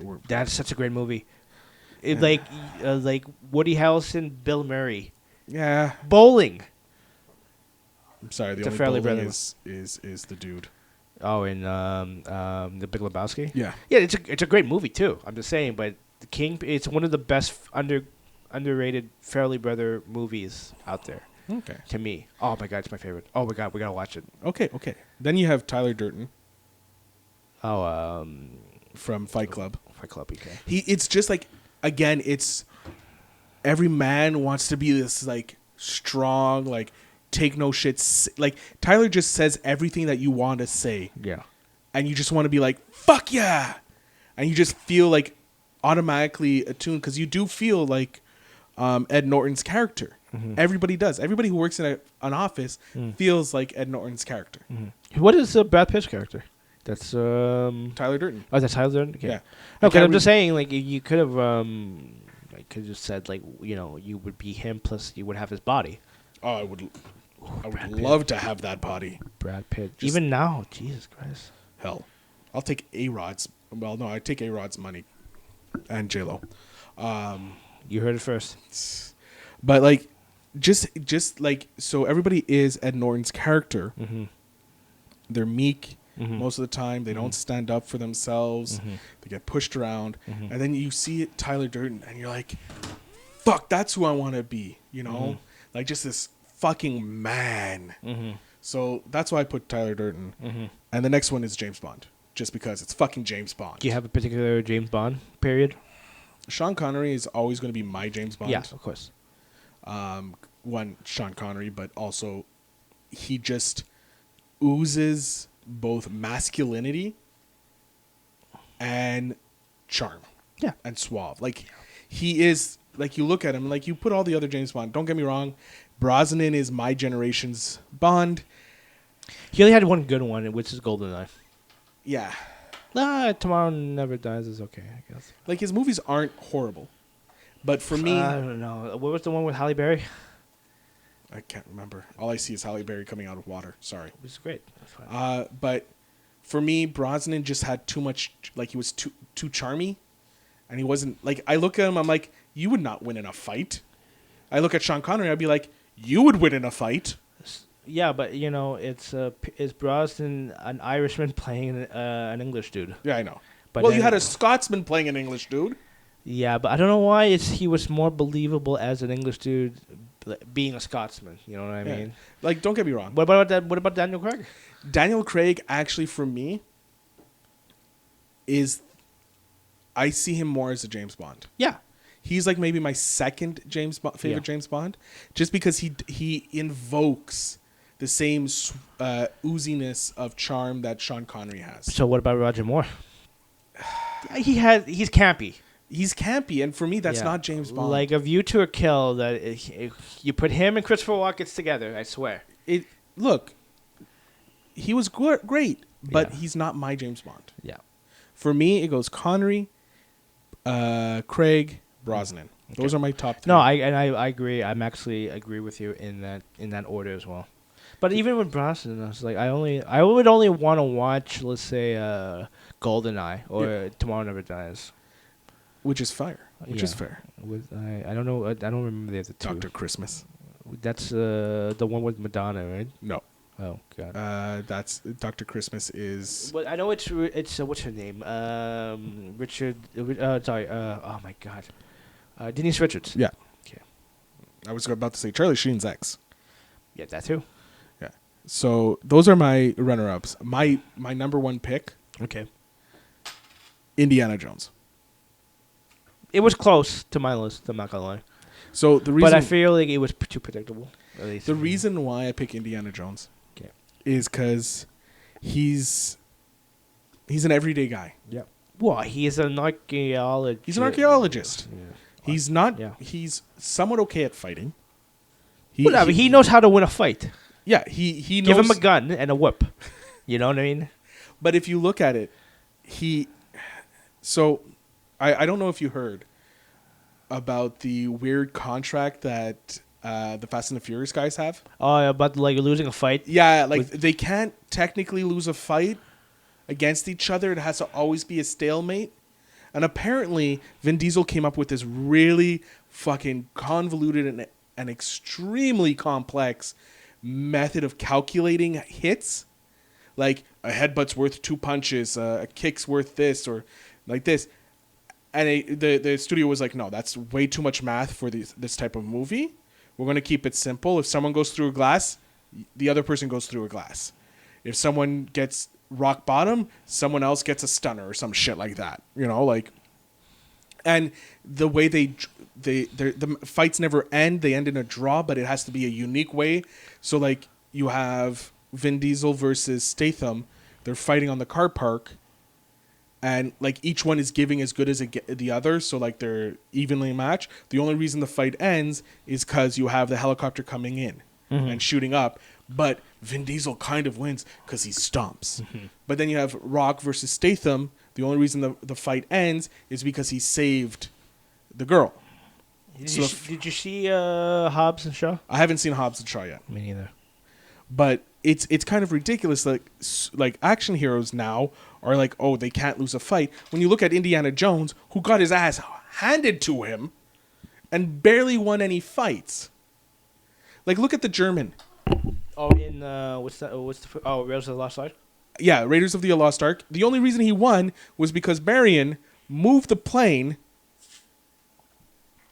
We're- That's such a great movie. It, Yeah. like Woody Harrelson, Bill Murray, Yeah, bowling. I'm sorry. The It's a only fairly building brother. is the dude. Oh, in The Big Lebowski. Yeah. Yeah, it's a great movie too. I'm just saying, but The King, it's one of the best underrated Fairly Brother movies out there Okay. to me. Oh my god, it's my favorite. Oh my god, we gotta watch it. Okay. Then you have Tyler Durden Oh, from Fight Club. Fight Club. Okay. It's just like, again, it's every man wants to be this like strong, like take no shit. Like Tyler just says everything that you want to say, Yeah. and you just want to be like, fuck yeah, and you just feel like automatically attuned because you do feel like Ed Norton's character. Mm-hmm. Everybody does. Everybody who works in an office feels like Ed Norton's character. Mm-hmm. What is Brad Pitt's character? That's Tyler Durden. Oh, that's Tyler Durden. Okay. Yeah. Okay, I'm just saying, like, you could have could have just said, like, you know, you would be him plus you would have his body. Oh, I would Brad Pitt. love to have that body. Brad Pitt. Just- Even now, Jesus Christ. Hell, I'll take A-Rod's. Well, no, I take A-Rod's money and J-Lo. You heard it first. But like, just like, so everybody is Ed Norton's character. Mm-hmm. They're meek Mhm. most of the time. They don't stand up for themselves. Mhm. They get pushed around, Mhm. and then you see it, Tyler Durden, and you're like, "Fuck, that's who I want to be." You know, like just this fucking man. Mm-hmm. So that's why I put Tyler Durden. Mm-hmm. And the next one is James Bond, just because it's fucking James Bond. Do you have a particular James Bond period? Sean Connery is always going to be my James Bond. Yeah, of course. One, Sean Connery, but also he just oozes both masculinity and charm. Yeah. And suave. Like, he is, like, you look at him, like, you put all the other James Bond, don't get me wrong, Brosnan is my generation's Bond. He only had one good one, which is GoldenEye. Yeah. Tomorrow Never Dies is okay, I guess. Like, his movies aren't horrible. But for me, I don't know. What was the one with Halle Berry? I can't remember. All I see is Halle Berry coming out of water. Sorry. It was great. That's fine. But for me, Brosnan just had too much, like, he was too charmy. And he wasn't, like, I look at him, I'm like, you would not win in a fight. I look at Sean Connery, I'd be like, you would win in a fight. Yeah, but, you know, it's Brosnan an Irishman playing an English dude. Yeah, I know. But well, then- you had a Scotsman playing an English dude. Yeah, but I don't know why he was more believable as an English dude being a Scotsman. You know what I Yeah. mean? Like, don't get me wrong. What about that? What about Daniel Craig? Daniel Craig, actually, for me, I see him more as a James Bond. Yeah. He's like maybe my second favorite Yeah. James Bond, just because he invokes the same ooziness of charm that Sean Connery has. So what about Roger Moore? He's campy. He's campy, and for me, that's Yeah. not James Bond. Like A View to a Kill. That you put him and Christopher Walken together. I swear. Look, he was great, but Yeah. he's not my James Bond. Yeah. For me, it goes Connery, Craig, Brosnan. Okay. Those are my top three. No, I agree. I'm actually agree with you in that order as well. But even with Brosnan, I was like, I would only want to watch, let's say, GoldenEye or Tomorrow Never Dies. Which is fire. Which is Yeah. fair. I don't know. I don't remember the other two. Dr. Christmas. That's the one with Madonna, right? No. Oh God. That's Dr. Christmas is But I know it's what's her name? Richard. Sorry. Oh my God. Denise Richards. yeah. Okay. I was about to say Charlie Sheen's ex. Yeah, that too. Yeah. So those are my runner-ups. My number one pick, Okay. Indiana Jones. It was close to my list. I'm not gonna lie. So the reason But I feel like it was too predictable. At least. the reason why I pick Indiana Jones Okay. is because he's an everyday guy. Yeah. Well, he's an archaeologist. He's an archaeologist. Yeah. He's not. Yeah. He's somewhat okay at fighting. Whatever. He knows how to win a fight. Yeah. He knows. Give him a gun and a whip. You know what I mean? But if you look at it, So, I don't know if you heard about the weird contract that the Fast and the Furious guys have. Oh, about like losing a fight. Yeah, like they can't technically lose a fight against each other. It has to always be a stalemate. And apparently, Vin Diesel came up with this really fucking convoluted and extremely complex method of calculating hits Like a headbutt's worth 2 punches, a kick's worth this, or like this. And the studio was like, no, that's way too much math for this type of movie. We're going to keep it simple. If someone goes through a glass, the other person goes through a glass. If someone gets rock bottom, someone else gets a stunner or some shit like that. You know, like, and the way the fights never end. They end in a draw, but it has to be a unique way. So like you have Vin Diesel versus Statham. They're fighting on the car park, and like each one is giving as good as the other. So like they're evenly matched. The only reason the fight ends is because you have the helicopter coming in and shooting up. But Vin Diesel kind of wins because he stomps. But then you have Rock versus Statham. The only reason the fight ends is because he saved the girl. Did you see Hobbs and Shaw? I haven't seen Hobbs and Shaw yet. Me neither. But it's kind of ridiculous. Like action heroes now are like, oh, they can't lose a fight. When you look at Indiana Jones, who got his ass handed to him and barely won any fights. Like, look at the German. Oh, in Raiders of the Lost Ark? Yeah, Raiders of the Lost Ark. The only reason he won was because Marion moved the plane,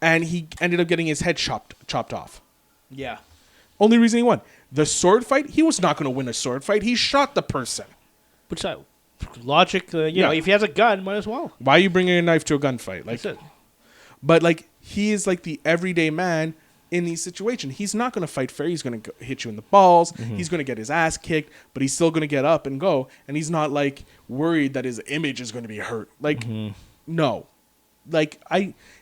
and he ended up getting his head chopped off. Yeah. Only reason he won. The sword fight, he was not going to win a sword fight. He shot the person. Which logic, you know, if he has a gun, might as well. Why are you bringing a knife to a gunfight? Like, that's it. But like, he is like the everyday man in these situations. He's not going to fight fair. He's going to hit you in the balls. He's going to get his ass kicked, but he's still going to get up and go. And he's not like worried that his image is going to be hurt. Like, no. Like,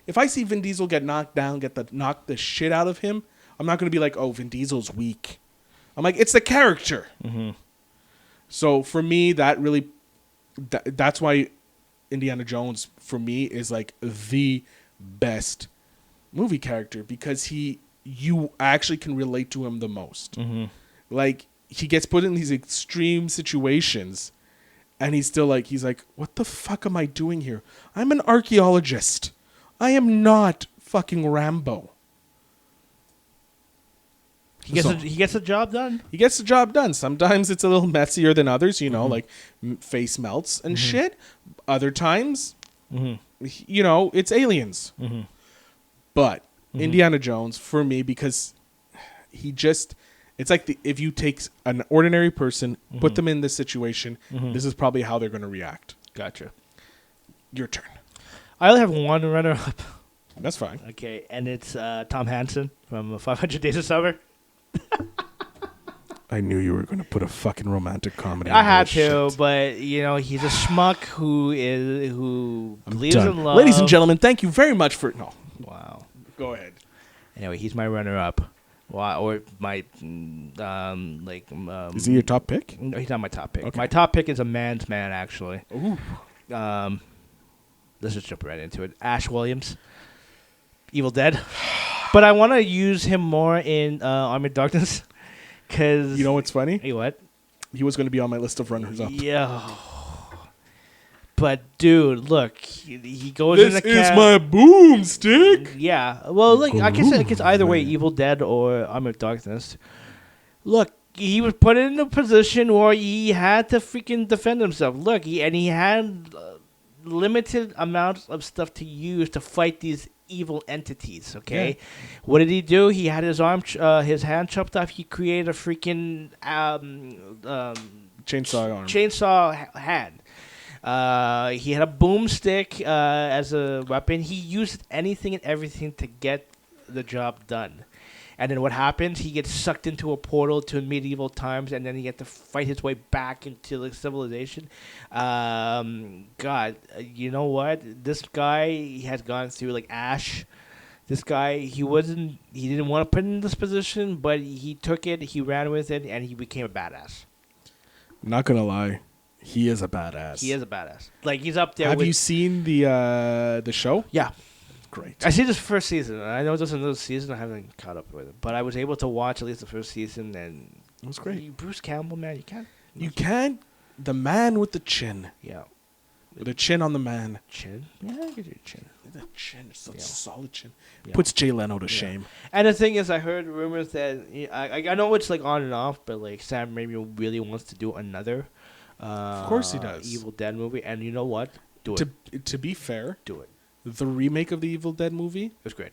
if I see Vin Diesel get knocked down, knock the shit out of him, I'm not going to be like, oh, Vin Diesel's weak. I'm like, it's the character. So for me, that's why Indiana Jones for me is like the best movie character, because you actually can relate to him the most. Like, he gets put in these extreme situations, and he's like, what the fuck am I doing here? I'm an archaeologist. I am not fucking Rambo. He gets the job done. He gets the job done. Sometimes it's a little messier than others, you know, like face melts and shit. Other times, you know, it's aliens. But Indiana Jones, for me, because it's like if you take an ordinary person, put them in this situation, this is probably how they're going to react. Gotcha. Your turn. I only have one runner-up. That's fine. Okay, and it's Tom Hansen from 500 Days of Summer. I knew you were going to put a fucking romantic comedy. I had to, but you know, he's a schmuck who believes in love. Ladies and gentlemen, thank you very much for Wow. Go ahead. Anyway, he's my runner-up. Or my is he your top pick? No, he's not my top pick. Okay. My top pick is a man's man, actually. Ooh. Let's just jump right into it. Ash Williams, Evil Dead. But I want to use him more in Army of Darkness, because you know what's funny? Hey, what? He was going to be on my list of runners up. Yeah. But dude, look, he goes in the This is my boomstick. Yeah. Well, look, I guess either way, Evil Dead or Army of Darkness. Look, he was put in a position where he had to freaking defend himself. Look, he had limited amounts of stuff to use to fight these evil entities. Okay, what did he do? He had his his hand chopped off. He created a freaking chainsaw hand. He had a boomstick as a weapon. He used anything and everything to get the job done. And then what happens? He gets sucked into a portal to medieval times, and then he had to fight his way back into the civilization. God, you know what? This guy has gone through like Ash. This guy, he didn't want to put in this position, but he took it, he ran with it, and he became a badass. Not gonna lie, he is a badass. He is a badass. Like, he's up there. Have you seen the show? Yeah. Great. I see this first season. I know there's another season. I haven't caught up with it, but I was able to watch at least the first season, and it was great. Bruce Campbell, man, you can't. The man with the chin. Yeah. With a chin on the man. Chin? Yeah, I get your chin. The chin, such a solid chin. Yeah. Puts Jay Leno to shame. And the thing is, I heard rumors that I know it's like on and off, but like Sam Raimi really wants to do another. Of course he does. Evil Dead movie, and you know what? Do it. To be fair, Do it. the remake of the Evil Dead movie, It was great.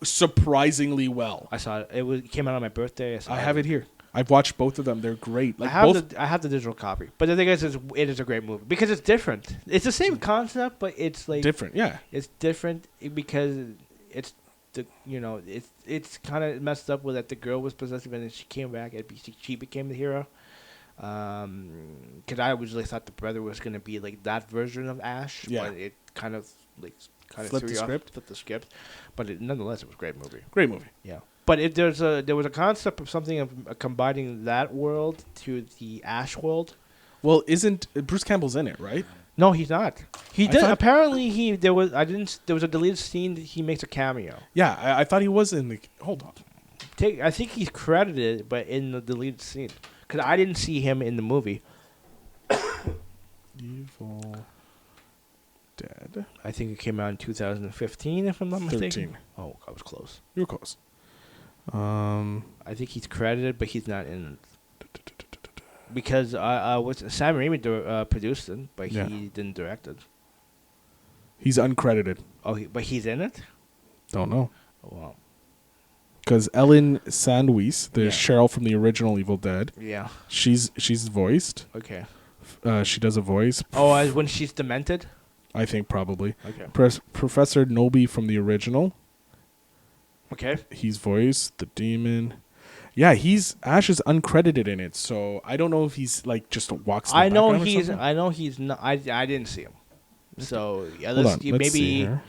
surprisingly well. I saw it. It came out on my birthday. I have it here. I've watched both of them. They're great. Like I have the digital copy, but the thing is, it is a great movie because it's different. It's the same concept, but it's like different. Yeah. It's different because it's it's kind of messed up with that the girl was possessive and then she came back and she became the hero. Because I originally thought the brother was gonna be like that version of Ash, Yeah. but it kind of Flipped threw the you off, script. flipped the script. But nonetheless, it was a great movie. Great movie. Yeah. But there was a concept of something of combining that world to the Ash world. Well, isn't Bruce Campbell's in it, right? No, he's not. He I did. thought- Apparently, there was a deleted scene that he makes a cameo. Yeah, I thought he was in the. Hold on. I think he's credited, but in the deleted scene, because I didn't see him in the movie. Evil Dead. I think it came out in 2015, if I'm not mistaken. 13. Oh, I was close. You were close. I think he's credited, but he's not in. Because Sam Raimi produced it, but Yeah. he didn't direct it. He's uncredited. Oh, but he's in it. Don't know. Oh, wow. Because Ellen Sandweiss, the Yeah. Cheryl from the original Evil Dead, Yeah. she's voiced. Okay. She does a voice. Oh, as when she's demented. I think probably. Okay. Professor Nobi from the original. Okay. He's voiced the demon. Yeah, Ash is uncredited in it, so I don't know if he's like just walks. In the I know background or something. I know he's not. I didn't see him. So yeah, Hold on, let's see maybe here.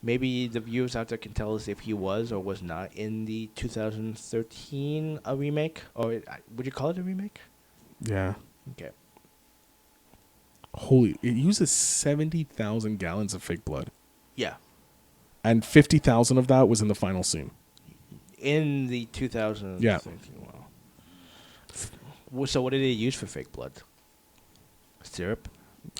maybe the viewers out there can tell us if he was or was not in the 2013 remake, or would you call it a remake? Yeah. Okay. Holy! It uses 70,000 gallons of fake blood, Yeah. and 50,000 of that was in the final scene. In the 2013. Wow. So what did they use for fake blood? Syrup.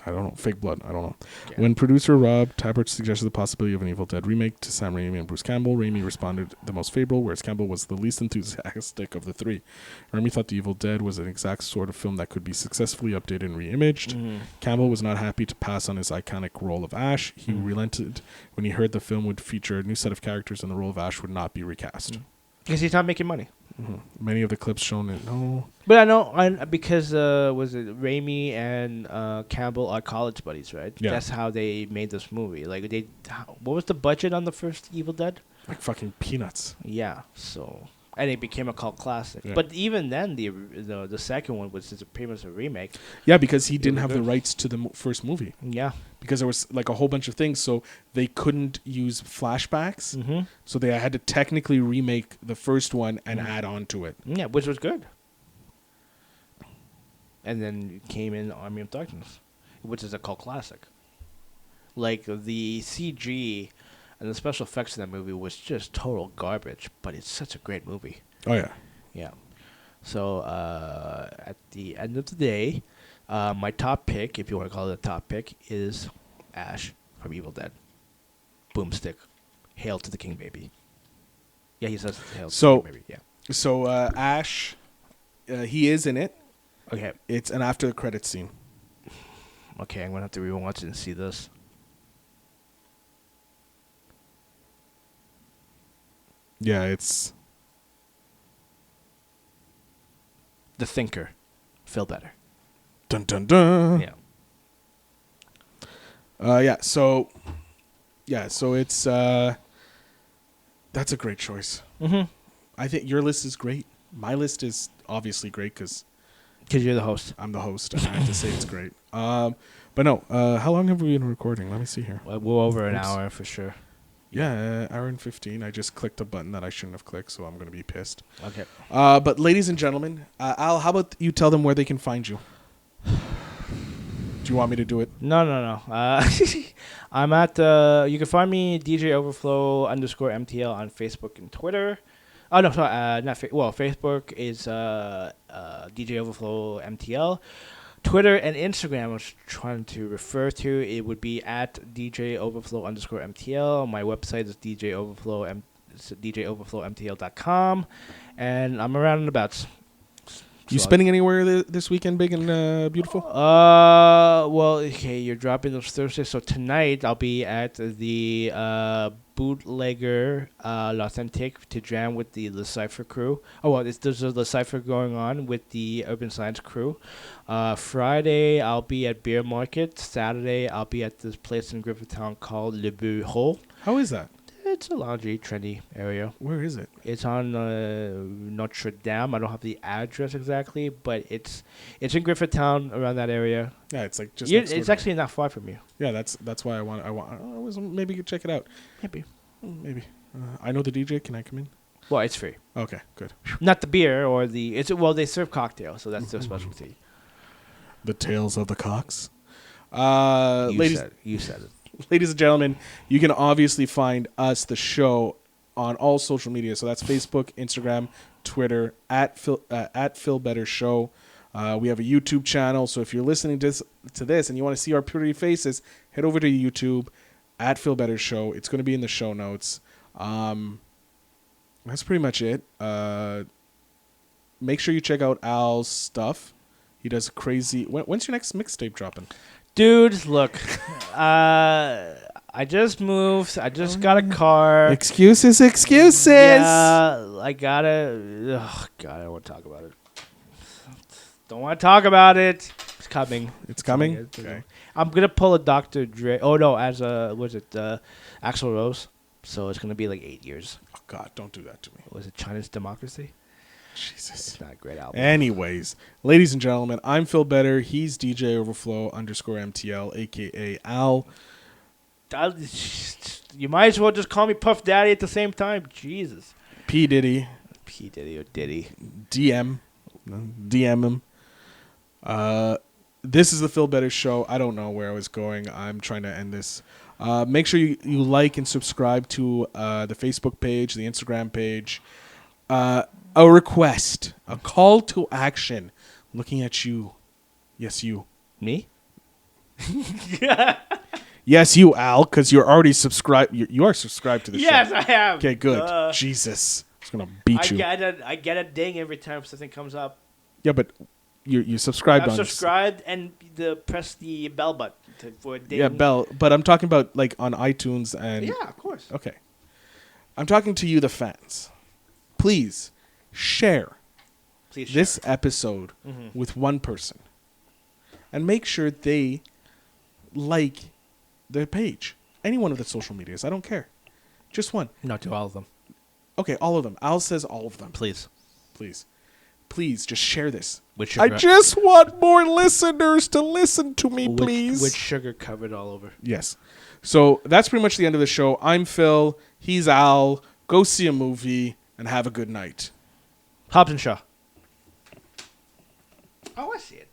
I don't know. Fake blood. I don't know. Okay. When producer Rob Tappert suggested the possibility of an Evil Dead remake to Sam Raimi and Bruce Campbell, Raimi responded the most favorable, whereas Campbell was the least enthusiastic of the three. Raimi thought the Evil Dead was an exact sort of film that could be successfully updated and reimaged. Mhm. Campbell was not happy to pass on his iconic role of Ash. He relented when he heard the film would feature a new set of characters and the role of Ash would not be recast. Because he's not making money. Many of the clips shown in But I know because was it Raimi and Campbell are college buddies, right? Yeah. That's how they made this movie. Like what was the budget on the first Evil Dead? like fucking peanuts. Yeah. So and it became a cult classic. Yeah. But even then, the second one was just pretty much a remake. Yeah, because he didn't was have the good. rights to the first movie. Yeah. Because there was like a whole bunch of things, so they couldn't use flashbacks. Mm-hmm. So they had to technically remake the first one and add on to it. Yeah, which was good. And then came in Army of Darkness, which is a cult classic. Like the CG and the special effects in that movie was just total garbage, but it's such a great movie. Oh yeah. Yeah. So at the end of the day, my top pick, if you want to call it a top pick, is Ash from Evil Dead. Boomstick. Hail to the King, baby. Yeah, he says hail to So- the King, baby. Yeah. So Ash, he is in it. Okay. It's an after the credits scene. Okay, I'm going to have to rewatch it and see this. Yeah, it's The Thinker. Feel better. dun dun dun. Yeah. So it's that's a great choice. Mm-hmm. I think your list is great. My list is obviously great because Because you're the host. I'm the host and I have to say it's great. But no, how long have we been recording? Let me see here. Well, we're over an Oops. hour for sure. Yeah, hour and 15. I just clicked a button that I shouldn't have clicked, so I'm going to be pissed. Okay. But ladies and gentlemen, Al, how about you tell them where they can find you? Do you want me to do it? No. I'm at, you can find me DJ Overflow _MTL on Facebook and Twitter. Oh, no, sorry, Facebook is DJ Overflow MTL. Twitter and Instagram I was trying to refer to, it would be at DJOverflow_MTL. My website is DJOverflowMTL.com. And I'm around and about. You spending anywhere this weekend, big and beautiful? Well, okay, you're dropping those Thursdays. So tonight I'll be at the Bootlegger L'Authentique to jam with the Cypher crew. Oh, well, there's a Cypher going on with the Urban Science crew. Friday I'll be at Beer Market. Saturday I'll be at this place in Griffintown called Le Bureau. How is that? It's a loungy, trendy area. Where is it? It's on Notre Dame. I don't have the address exactly, but it's in Griffintown, around that area. Yeah, it's like just. It's actually not far from you. Yeah, that's why I was maybe you could check it out. Maybe. I know the DJ. Can I come in? Well, it's free. Okay, good. Not the beer or the. They serve cocktails, so that's their specialty. The Tales of the Cocks. You said it. Ladies and gentlemen, you can obviously find us, the show, on all social media. So that's Facebook, Instagram, Twitter, at Phil Better Show. We have a YouTube channel. So if you're listening to this and you want to see our pretty faces, head over to YouTube, at Phil Better Show. It's going to be in the show notes. That's pretty much it. Make sure you check out Al's stuff. He does crazy. When's your next mixtape dropping? Dude, look, I just moved. I just got a car. Excuses. Yeah, I gotta. Oh God, I don't want to talk about it. Don't want to talk about it. It's coming. It's coming. Okay. I'm gonna pull a Dr. Dre. Oh no, as Axl Rose. So it's gonna be like 8 years. Oh God, don't do that to me. Was it China's Democracy? Jesus. It's not a great album. Anyways, ladies and gentlemen, I'm Phil Better. He's DJ Overflow _MTL, a.k.a. Al. You might as well just call me Puff Daddy at the same time. Jesus. P. Diddy. P. Diddy or Diddy. DM him. This is the Phil Better Show. I don't know where I was going. I'm trying to end this. Make sure you like and subscribe to the Facebook page, the Instagram page. A request, a call to action. Looking at you. Yes, you. Me? Yes, you, Al, because you're already subscribed. You are subscribed to the show. Yes, I am. Okay, good. Jesus. I was going to beat you. I get a ding every time something comes up. Yeah, but you subscribed I'm subscribed and press the bell button for a ding. Yeah, bell. But I'm talking about like on iTunes and... Yeah, of course. Okay. I'm talking to you, the fans. Please share this episode with one person. And make sure they like their page. Any one of the social medias. I don't care. Just one. No, to all of them. Okay, all of them. Al says all of them. Please, just share this. I just want more listeners to listen to me, please. With sugar covered all over. Yes. So that's pretty much the end of the show. I'm Phil. He's Al. Go see a movie and have a good night. Hobbs and Shaw. Oh, I see it.